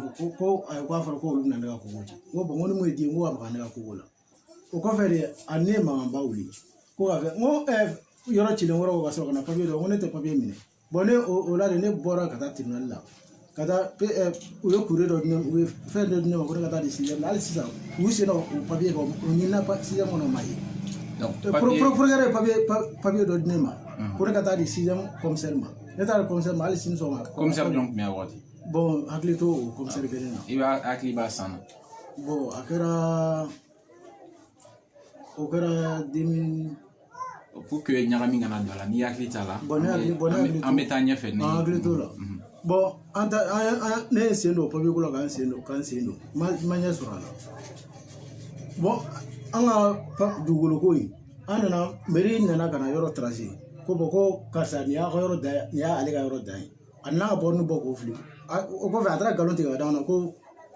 k'a fɔra ko olu bɛna ne ka ko ci n ko bon n ko ni mun ye den n ko a maga ne ka ko la o kɔfɛ de a ne ye mankanba wuli ko ka fɛ n ko yɔrɔ cilen wɔɔrɔ ka sɔrɔ ka na papiye dɔ n ko ne tɛ papiye minɛ bon ne o la de ne bɔra ka taa tribunal la ka taa u ye kure dɔ di ne u ye fɛn dɔ di ne ma ko ne ka taa di 6 heures la hali sisan u senna o papiye kan o ɲinina 6 heures kɔnɔ o ma ye Procureur papier dɔ di ne ma ko ne ka taa di 6e commissaire ma ne taara commissaire ma hali sini sɔgɔma commissaire jɔn tun bɛ waati bon hakili to o commissaire kelen na i b'a hakili b'a san na bon a kɛra 2000 pour que ɲagami kana don a la n'i hakili t'a la bon an bɛ taa ɲɛfɛ ni hakili t'o la bon ne ye sen don papier ko la k'an sen don ma ɲɛ sɔrɔ a la bon an ka dugukolo ko in an nana mairie nana ka na yɔrɔ tracer ko bon ko karisa nin y'a ka yɔrɔ dan ye nin y'ale ka yɔrɔ dan ye a nana ka bɔrɔni bɔ k'o fili o kɔfɛ a taara nkalon tigɛ ka d'an na ko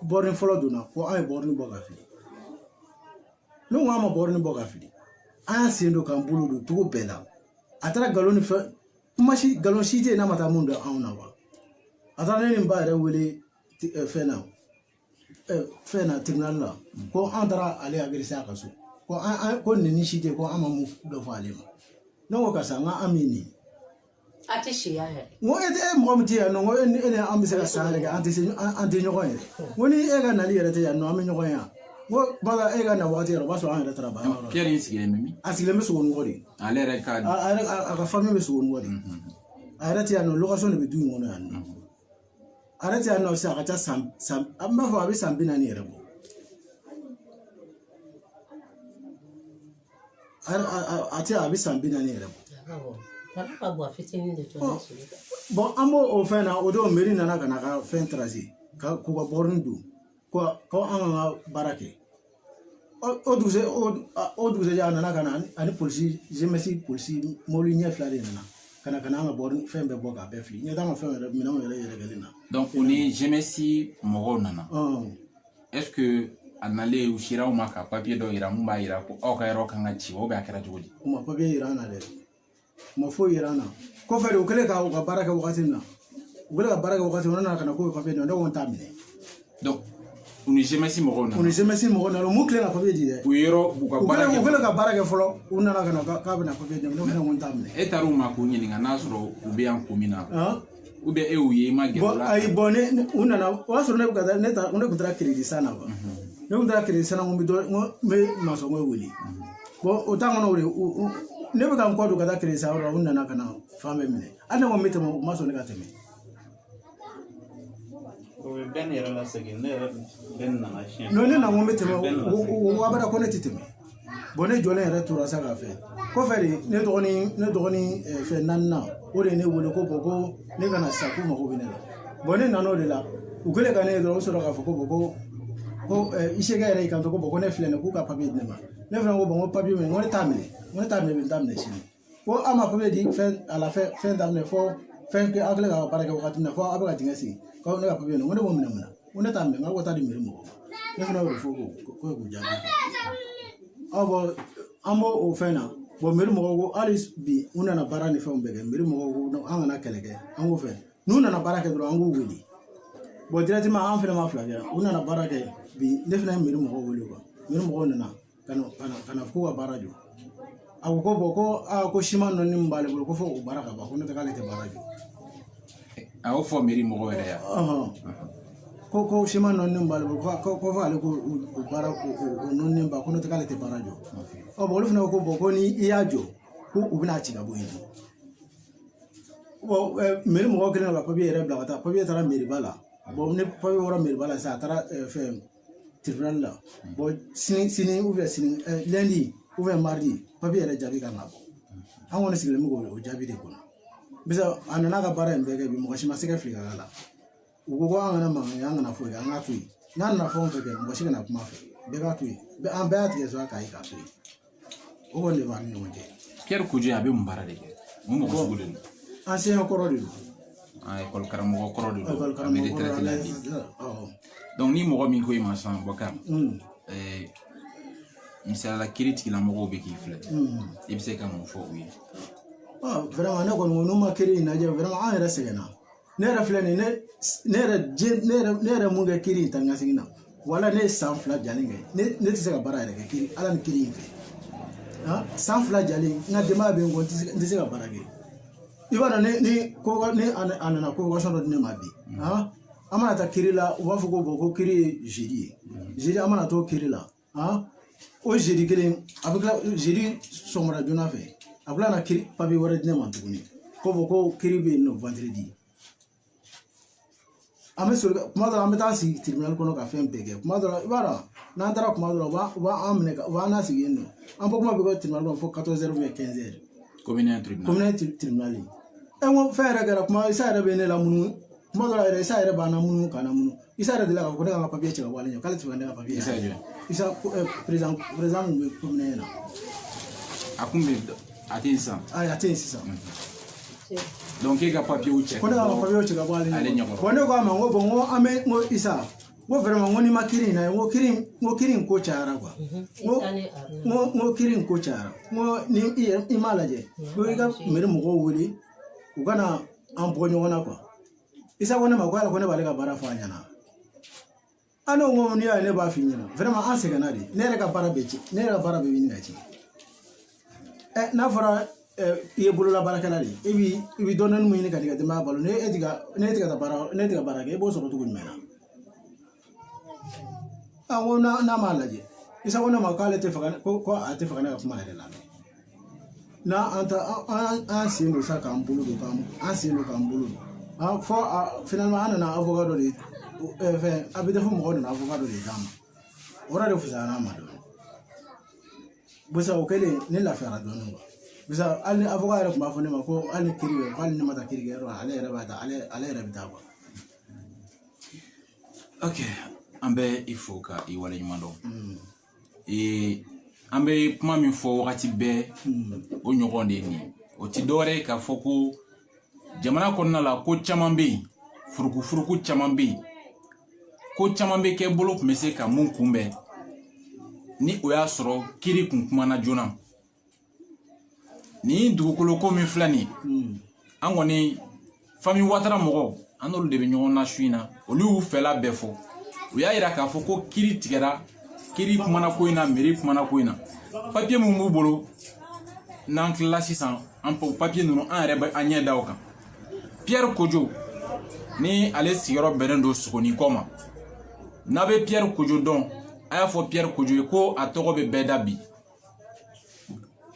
bɔrɔni fɔlɔ donna ko an ye bɔrɔni bɔ ka fili ne ko an ma bɔrɔni bɔ ka fili an y'a sen don k'an bolo don cogo bɛɛ la a taara nkalon ni fɛn nkalon si tɛ yen n'a ma taa mun dɔn anw na wa a taara ne ni n ba yɛrɛ wele fɛn na tribunal la ko an taara ale agressé a ka so ko nin si tɛ ko an ma mun dɔ fɔ ale ma ne ko karisa n ko an bɛ nin a tɛ siya yɛrɛ n ko e mɔgɔ min tɛ yan nɔ n ko e ni an bɛ se ka san yɛrɛ kɛ an tɛ ɲɔgɔn yɛrɛ n ko ni e ka nali yɛrɛ tɛ yan nɔ an bɛ ɲɔgɔn yan n ko bala e ka na waati yɛrɛ o b'a sɔrɔ an yɛrɛ taara baara yɔrɔ la Pierre in sigilen bɛ min a sigilen bɛ Sogonikɔ de ale yɛrɛ ka a ka famille bɛ Sogonikɔ de a yɛrɛ tɛ yan nɔ location de bɛ du in kɔnɔ yan nɔ a yɛrɛ tɛ yan nɔ sisan a ka ca san an b'a fɔ a bɛ san 40 yɛrɛ bɔ a tɛ a bɛ san 40 yɛrɛ bɔ bon an b'o o fɛn na o don mairie nana ka na ka fɛn tracer k'u ka bɔrɔni don ko an ka baara kɛ o dugusɛjɛ a nana ka na ani polisi GMS polisi mobili ɲɛ 2 de nana ka na an ka bɔrɔni fɛn bɛɛ bɔ k'a bɛɛ fili ɲɛ t'an ka fɛn yɛrɛ minɛnw yɛrɛ yɛrɛkɛlen na donc o ni GMS mɔgɔw nana est-ce que a nalen u sera aw ma ka papier dɔ yira mun b'a yira ko aw ka yɔrɔ kan ka ci ou bien a kɛra cogo di u ma papier yira an na dɛ u ma foyi yira an na kɔfɛ de u kɛlen ka u ka baara kɛ wagati min na u kɛlen ka baara kɛ wagati min na u nana ka na k'o ye papier dɔ ne ko n t'a minɛ donc u ni GMS mɔgɔw nana u ni GMS mɔgɔw nana mun tilen ka papier di dɛ u yɔrɔ u ka baara kɛ u kɛlen ka baara kɛ fɔlɔ u nana ka na k'a bɛna papier di ne fana ko n t'a minɛ e taar'u ma k'u ɲininka n'a sɔrɔ u bɛ yan kun min na ou bien e y'u ye i ma gɛrɛ u la ayi bon u nana o y'a sɔrɔ ne bɛ ka taa ne tun taara crédit san na quoi ne tun taara crédit san na n bɛ masɔnkɔ wele bon o temps kɔnɔ o de ne bɛ ka n kɔ don ka taa crédit san yɔrɔ la u nana ka na fan bɛɛ minɛ hali ne ko n bɛ tɛmɛ u ma sɔn ne ka tɛmɛ o bɛ bɛn yɛrɛ la segin ne yɛrɛ bɛn nana siɲɛ non ne na ko n bɛ tɛmɛ o abada ko ne tɛ tɛmɛ bon ne jɔlen yɛrɛ tora sa ka fɛ kɔfɛ de ne dɔgɔnin fɛn naaninan o de ye ne wele ko bon ko ne kana sa k'u mago bɛ ne la bon ne nan'o de la u kɛlen ka ne ye dɔrɔn u sɔrɔ k'a fɔ ko bon ko ICK yɛrɛ y'i kanto ko bon ko ne filɛ nin ye k'u ka papier di ne ma ne fana ko bon ko papier min ko ne t'a minɛ bɛ n t'a minɛ sini ko an ma papier di fɛn a la fɛn daminɛ fɔ fɛn kɛ aw kɛlen ka baara kɛ wagati min na fɔ aw bɛ ka dingɛ sen ko ne ka papier ko ne b'o minɛ mun na ko ne t'a minɛ n ko taa di mairie mɔgɔw ne fana y'o de fɔ ko k'u jaabi bon an b'o o fɛn na bon mairie mɔgɔw ko hali bi u nana baara ni fɛnw bɛɛ kɛ mairie mɔgɔw ko an kana kɛlɛ kɛ an k'o fɛ n'u nana baara kɛ dɔrɔn an k'u wele bon directement an fana ma fila kɛ u nana baara kɛ bi ne fana ye mairie mɔgɔw wele quoi mairie mɔgɔw nana ka na k'u ka baara jɔ a ko bon ko siman dɔ min b'ale bolo ko fɔ o baara ka ban ko ne tɛ k'ale tɛ baara jɔ a y'o fɔ mairie mɔgɔw yɛrɛ yan ko siman dɔ min b'ale bolo ko fɔ ale ko o baara o nɔnnen ba ko ne tɛ k'ale tɛ baara jɔ bon olu fana ko bon ko ni i y'a jɔ ko u bɛna ci ka bɔ yen bon mairie mɔgɔw kɛlen ka papier yɛrɛ bila ka taa papier taara mairie ba la bon ne papier wɔɔrɔ mairie ba la sisan a taara fɛn tribunal la bon sini ou bien sini lundi ou bien mardi papier yɛrɛ jaabi kan ka bɔ an kɔni sigilen bɛ o jaabi de kɔnɔ bisa a nana ka baara in bɛɛ kɛ bi mɔgɔ si ma se ka fili ka k'a la u ko an kana mankan kɛ an kana foyi kɛ an k'a to yen n'a nana fɛn o fɛn kɛ mɔgɔ si kana kuma fɛ bɛɛ k'a to yen an bɛɛ y'a tigɛ sɔrɔ k'a ye k'a to yen o kɔni de b'an ni ɲɔgɔn cɛ. Pierre Kojo a bɛ mun baara de kɛ mun mɔgɔ sugu de don. Ancien kɔrɔ de don. École karamɔgɔ kɔrɔ de don a bɛ retraite la bi donc ni mɔgɔ min ko i ma sisan Bokar misaliyala kiiri tigilamɔgɔw bɛ k'i filɛ i bɛ se ka mun fɔ u ye. Vraiment ne kɔni ko n'u ma kiiri in lajɛ vraiment an yɛrɛ sɛgɛnna ne yɛrɛ filɛ nin ne yɛrɛ mun kɛ kiiri in taa ni ka segin na wala ne ye san 2 jalen kɛ ne tɛ se ka baara yɛrɛ kɛ kiiri ala ni kiiri in fɛ san 2 jalen n ka denbaya bɛ n kɔ n tɛ se ka baara kɛ i b'a dɔn ni a nana convocation dɔ di ne ma bi an mana taa kiiri la u b'a fɔ ko bon ko kiiri ye jeudi ye jeudi an mana t'o kiiri la o jeudi kelen a bɛ tila jeudi sɔgɔmada joona fɛ a bɛ tila na kiri papier wɛrɛ di ne ma tuguni ko fɔ ko kiri bɛ yen nɔ vendredi an bɛ soli kuma dɔ la an bɛ taa sigi tribunal kɔnɔ ka fɛn bɛɛ kɛ kuma dɔ la i b'a dɔn n'an taara kuma dɔ la u b'an minɛ u b'an nasigi yen nɔ an bɔ kuma bɛ kɛ tribunal kɔnɔ fo 14h ou bien 15h. Combien tribunal ye n ko fɛn yɛrɛ kɛra kuma Isa yɛrɛ bɛ ne lamunumunu kuma dɔ la yɛrɛ Isa yɛrɛ b'an lamunumunu k'an lamunumunu Isa yɛrɛ delila k'a fɔ ko ne ka n ka papier cɛ ka bɔ ale ɲɛ k'ale tɛ fɛ ka ne ka papier Isa président mun bɛ commune na a kun bɛ a tɛ yen sisan a tɛ yen sisan donc e ka papier cɛ ko ne ka n ka papier cɛ ka bɔ ale ɲɛ bon ne ko a ma n ko bon n ko an bɛ n ko Isa n ko vraiment n ko n'i ma kiiri in na n ko kiiri in ko cayara quoi n ko kiiri in ko cayara n ko ni i m'a lajɛ ko i ka mairie mɔgɔw wele u ka na an bɔ ɲɔgɔn na quoi Isa ko ne ma ko ala ko ne b'ale ka baara fɔ a ɲɛna an ko n'i y'a ye ne b'a f'i ɲɛna vraiment an sɛgɛnna de ne yɛrɛ ka baara bɛ ci ne yɛrɛ ka baara bɛ ɲini ka ci n'a fɔra i ye bolola baarakɛla de i bɛ dɔɔnin mun ɲini ka di ka denbaya balo ne tɛ ka baara kɛ i b'o sɔrɔ cogo jumɛn na n ko n'a m'a lajɛ Isa ko ne ma k'ale tɛ fɛ ko a tɛ fɛ ka ne ka kuma yɛrɛ lamɛn n'an sen don sa k'an bolo don k'an sen don k'an bolo don fɔ finalement an nana avocat dɔ de fɛn a bɛ fɔ mɔgɔw nana avocat dɔ de d'an ma o yɔrɔ de fisayara an ma dɔɔnin busa o kɛlen ne lafiyara dɔɔnin quoi busa hali ni avocat yɛrɛ tun b'a fɔ ne ma ko hali ni kiiri bɛ ko hali ni ne ma taa kiiri kɛyɔrɔ la ale yɛrɛ b'a ta ale yɛrɛ bɛ taa quoi. Ok, an bɛ i fo ka i waleɲuman dɔn an bɛ kuma min fɔ wagati bɛɛ o ɲɔgɔn de ye nin ye o ti dɔwɛrɛ ye k'a fɔ ko jamana kɔnɔna la ko caman bɛ yen furuku caman bɛ yen ko caman bɛ kɛ bolo tun bɛ se ka mun kunbɛn ni o y'a sɔrɔ kiiri kun kumana joona ni dugukolo ko min filɛ nin an kɔni Fami Watara mɔgɔw an n'olu de bɛ ɲɔgɔn na su in na olu y'u fɛla bɛɛ fɔ u y'a yira k'a fɔ ko kiiri tigɛra kiiri kumana ko in na mairie kumana ko in na papier mun b'u bolo n'an tilala sisan an papier ninnu an yɛrɛ bɛ an ɲɛ da o kan Pierre Kojo ni ale sigiyɔrɔ bɛnnen don Sogoni kɔ ma n'a bɛ Pierre Kojo dɔn a y'a fɔ Pierre Kojo ye ko a tɔgɔ bɛ bɛɛ da bi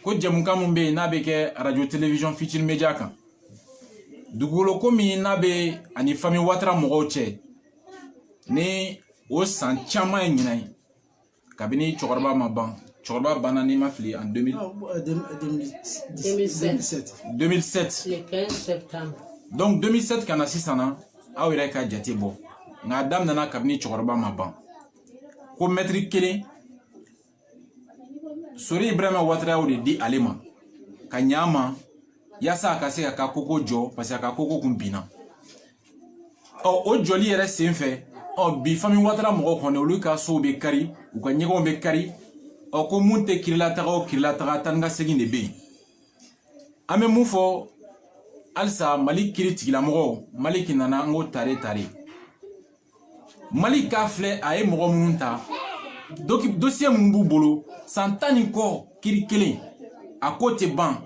ko jɛmukan mun bɛ yen n'a bɛ kɛ radio télévision Futurs Médias kan dugukolo ko min n'a bɛ ani Fami Watara mɔgɔw cɛ ni o san caman ye ɲinan ye kabini cɛkɔrɔba ma ban cɛkɔrɔba banna n'i ma fili en 2007 le 15 septembre donc 2007 kana sisan na aw yɛrɛ ka jate bɔ nka a daminɛna kabini cɛkɔrɔba ma ban ko mètre kelen Sori Ibrahima Watara y'o de di ale ma ka ɲa ma yasa a ka se ka ka koko jɔ parce que a ka koko kun binna o jɔli yɛrɛ sen fɛ bi Fami Watara mɔgɔw kɔni olu ka sow bɛ kari u ka ɲɛgɛnw bɛ kari ko mun tɛ kirilataga o kirilataga tan ni ka segin de bɛ yen an bɛ mun fɔ halisa Mali kiiri tigilamɔgɔw Mali ki nana an ko tare Mali k'a filɛ a ye mɔgɔ minnu ta dossier mun b'u bolo san 10 ni kɔ kiiri kelen a ko tɛ ban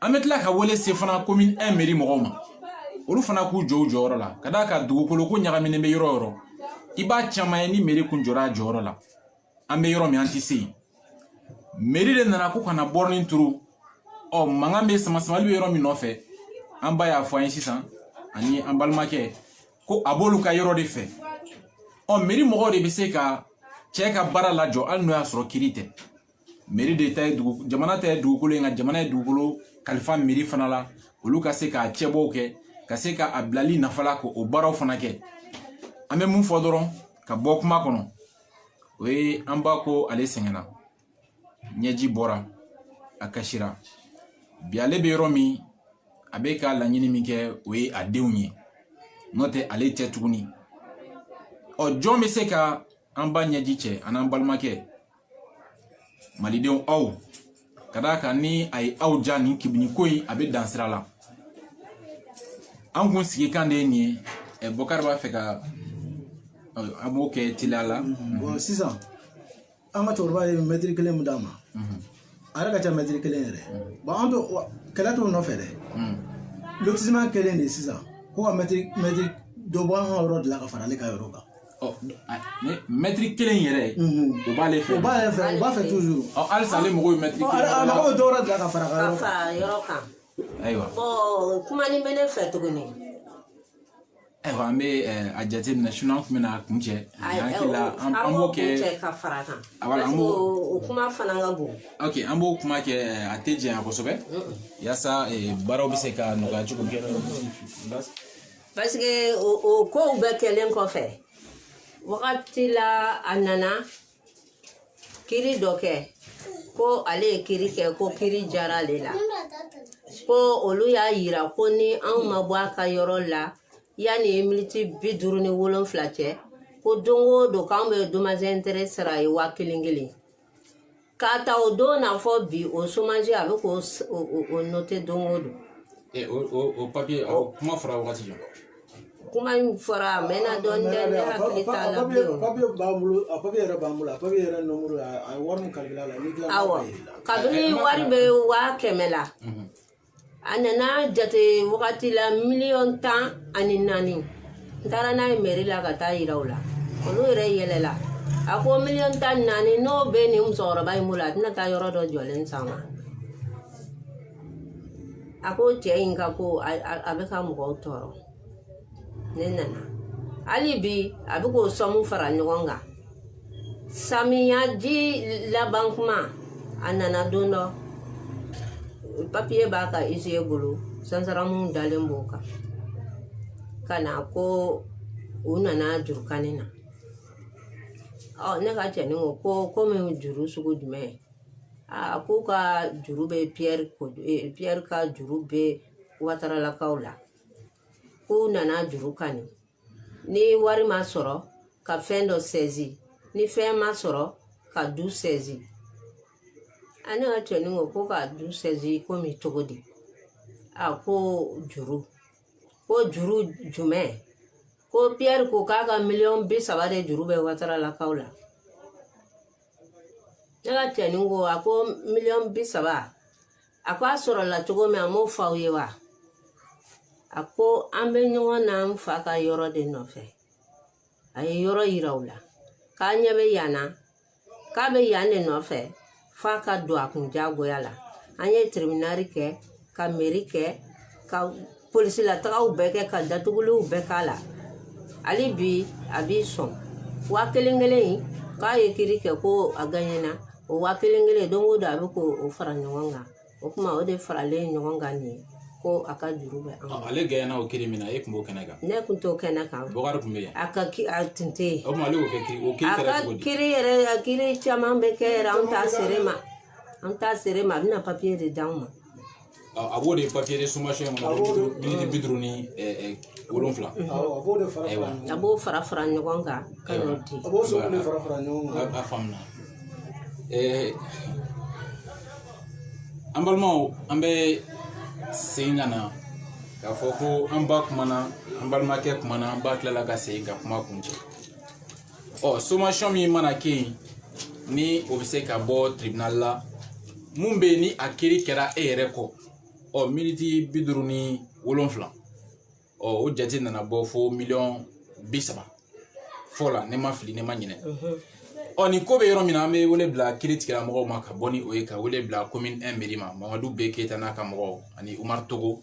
an bɛ tila ka wele se fana commune 1 mairie mɔgɔw ma olu fana k'u jɔ u jɔyɔrɔ la ka d'a kan dugukolo ko ɲagaminen bɛ yɔrɔ o yɔrɔ i b'a caman ye ni mairie kun jɔra a jɔyɔrɔ la an bɛ yɔrɔ min an tɛ se yen mairie de nana ko kana bɔrɔnin turu mankan bɛ sama-samali bɛ yɔrɔ min nɔfɛ an ba y'a fɔ an ye sisan ani an balimakɛ ko a b'olu ka yɔrɔ de fɛ mairie mɔgɔw de bɛ se ka cɛ ka baara lajɔ hali n'o y'a sɔrɔ kiiri tɛ mairie de ta ye jamana ta ye dugukolo ye nka jamana ye dugukolo kalifa mairie fana la olu ka se k'a cɛbɔw kɛ ka se ka a bilali nafa la k'o baaraw fana kɛ an bɛ mun fɔ dɔrɔn ka bɔ kuma kɔnɔ o ye an ba ko ale sɛgɛnna ɲɛji bɔra a kasira bi ale bɛ yɔrɔ min a bɛ ka laɲini min kɛ o ye a denw ye n'o tɛ ale tɛ tuguni jɔn bɛ se ka an ba ɲɛji cɛ ani an balimakɛ malidenw aw ka d'a kan ni a ye aw ja nin ko in a bɛ dan sira la an kun sigi kan de ye nin ye Bokari b'a fɛ ka an b'o kɛ teliya la sisan an ka cɛkɔrɔba ye mètre kelen min d'a ma a yɛrɛ ka ca mètre kelen yɛrɛ an to kɛlɛ t'o nɔfɛ dɛ lotissement kelen de sisan ko ka mètre dɔ bɔ an ka yɔrɔ de la ka fara ale ka yɔrɔ kan maître kelen yɛrɛ o b'ale fɛ o b'a fɛ toujours halisa ale mɔgɔw ye maître kelen a mago bɛ dɔwɛrɛ dilan ka fara ka fara yɔrɔ kan ayiwa bon kumani bɛ ne fɛ tuguni ayiwa an bɛ a jateminɛ sinon an tun bɛna kun cɛ hakilila an b'o kɛ ka fara kan voilà an b'o o kuma fana ka bon ok an b'o kuma kɛ a tɛ janya kosɛbɛ yaasa baaraw bɛ se ka nɔgɔya cogo min parce que o kow bɛɛ kɛlen kɔfɛ wagati la a nana kiri dɔ kɛ ko ale ye kiri kɛ ko kiri jara ale la ko olu y'a yira ko ni anw ma bɔ a ka yɔrɔ la yanni miniti 57 cɛ ko don o don k'anw bɛ dommage intérêt sara ye 1000 k'a ta o don na fɔ bi o chômage a bɛ k'o noter don o don o papier kuma fɔra wagati jumɛn kuma in fɔra a mɛnna dɔɔni dɛ ne hakili t'a la bilen papier b'an bolo a papier yɛrɛ b'an bolo a papier yɛrɛ numéro a ye wari min calculé a la ni tila awɔ kabini wari bɛ 100,000 la a nana jate wagati la 10,4 n taara n'a ye mairie la ka taa yira u la olu yɛrɛ yɛlɛla a ko 10,4 n'o bɛ nin musokɔrɔba in bolo a tɛna taa yɔrɔ dɔ jɔlen san wa a ko cɛ in ka ko a bɛ ka mɔgɔw tɔɔrɔ ne nana hali bi a bɛ k'o sɔmu fara ɲɔgɔn kan samiyaji laban kuma a nana don dɔ papiye b'a ka isiye bolo sansaramu dalen b'o kan ka na ko u nana jurukani na ne ka cɛnin ko komi juru sugu jumɛn k'u ka juru bɛ Pierre ka juru bɛ Wataralakaw la k'u nana juru kani ni wari ma sɔrɔ ka fɛn dɔ saisie ni fɛn ma sɔrɔ ka du saisie ne ka cɛnin ko ka du saisie komi cogo di ko juru jumɛn ko Pierre ko k'a ka 30,000 de juru bɛ Wataralakaw la ne ka cɛnin ko a ko 30,000 a ko a sɔrɔla cogo min a m'o fɔ aw ye wa a ko an bɛ ɲɔgɔn na n fa ka yɔrɔ de nɔfɛ a ye yɔrɔ yira u la k'a ɲɛ bɛ yan na k'a bɛ yan de nɔfɛ f'a ka don a kun diyagoya la an ye tribunal kɛ ka mairie kɛ ka polisilataagaw bɛɛ kɛ ka datuguliw bɛɛ k'a la hali bi a b'i sɔn 1,000 k'a ye kiri kɛ ko a gagnena o 1,000 don o don a bɛ k'o fara ɲɔgɔn kan o kuma o de faralen ɲɔgɔn kan nin ye ko a ka juru bɛ ale gagnena o kiri min na e tun b'o kɛnɛ kan ne tun t'o kɛnɛ kan Bɔkari tun bɛ yan a tun tɛ yen o tuma ale y'o kɛ kiri o kiri kɛra cogo di kiri yɛrɛ a kiri caman bɛ kɛ yɛrɛ an t'a sere ma a bɛna papiye de d'anw ma a b'o de papier de sommation kɔnɔ miniti 57 a b'o fara ɲɔgɔn kan ka n'o di a b'o sɔrɔ de fara ɲɔgɔn kan a faamuna an balimaw an bɛ segin ka na k'a fɔ ko an ba kumana an balimakɛ kumana an ba tilala ka segin ka kuma kun cɛ sommation min mana kɛ yen ni o bɛ se ka bɔ tribunal la mun bɛ yen ni a kiri kɛra e yɛrɛ kɔ miniti 57 o jate nana bɔ fo 30,000 fɔ la ne ma fili ne ma ɲinɛ ni ko bɛ yɔrɔ min na an bɛ wele bila kiiri tigilamɔgɔw ma ka bɔ ni o ye ka wele bila commune 1 mairie ma Mamadu B Keyita n'a ka mɔgɔw ani Umar Togo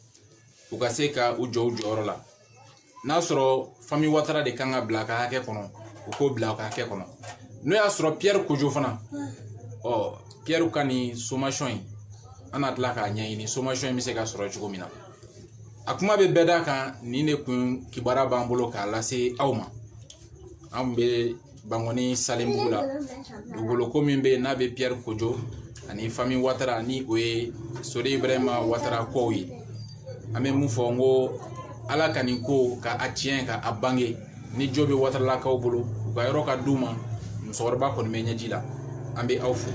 u ka se ka u jɔ u jɔyɔrɔ la n'a sɔrɔ famille Watara de kan ka bila a ka hakɛ kɔnɔ u k'o bila a ka hakɛ kɔnɔ n'o y'a sɔrɔ Pierre Kojo fana Pierre ka nin sommation in an na tila k'a ɲɛɲini sommation in bɛ se ka sɔrɔ cogo min na a kuma bɛ bɛɛ da kan nin de kun kibaruya b'an bolo k'a lase aw ma an bɛ Bangoni Salembugu la dugukolo ko min bɛ yen n'a bɛ Pierre Kojo ani famille Watara ni o ye Sori Ibrahima Watara kɔw ye an bɛ mun fɔ n ko ala ka nin ko ka a tiɲɛ ka a bange ni jɔ bɛ Wataralakaw bolo u ka yɔrɔ ka d'u ma musokɔrɔba kɔni bɛ ɲɛji la an bɛ aw fo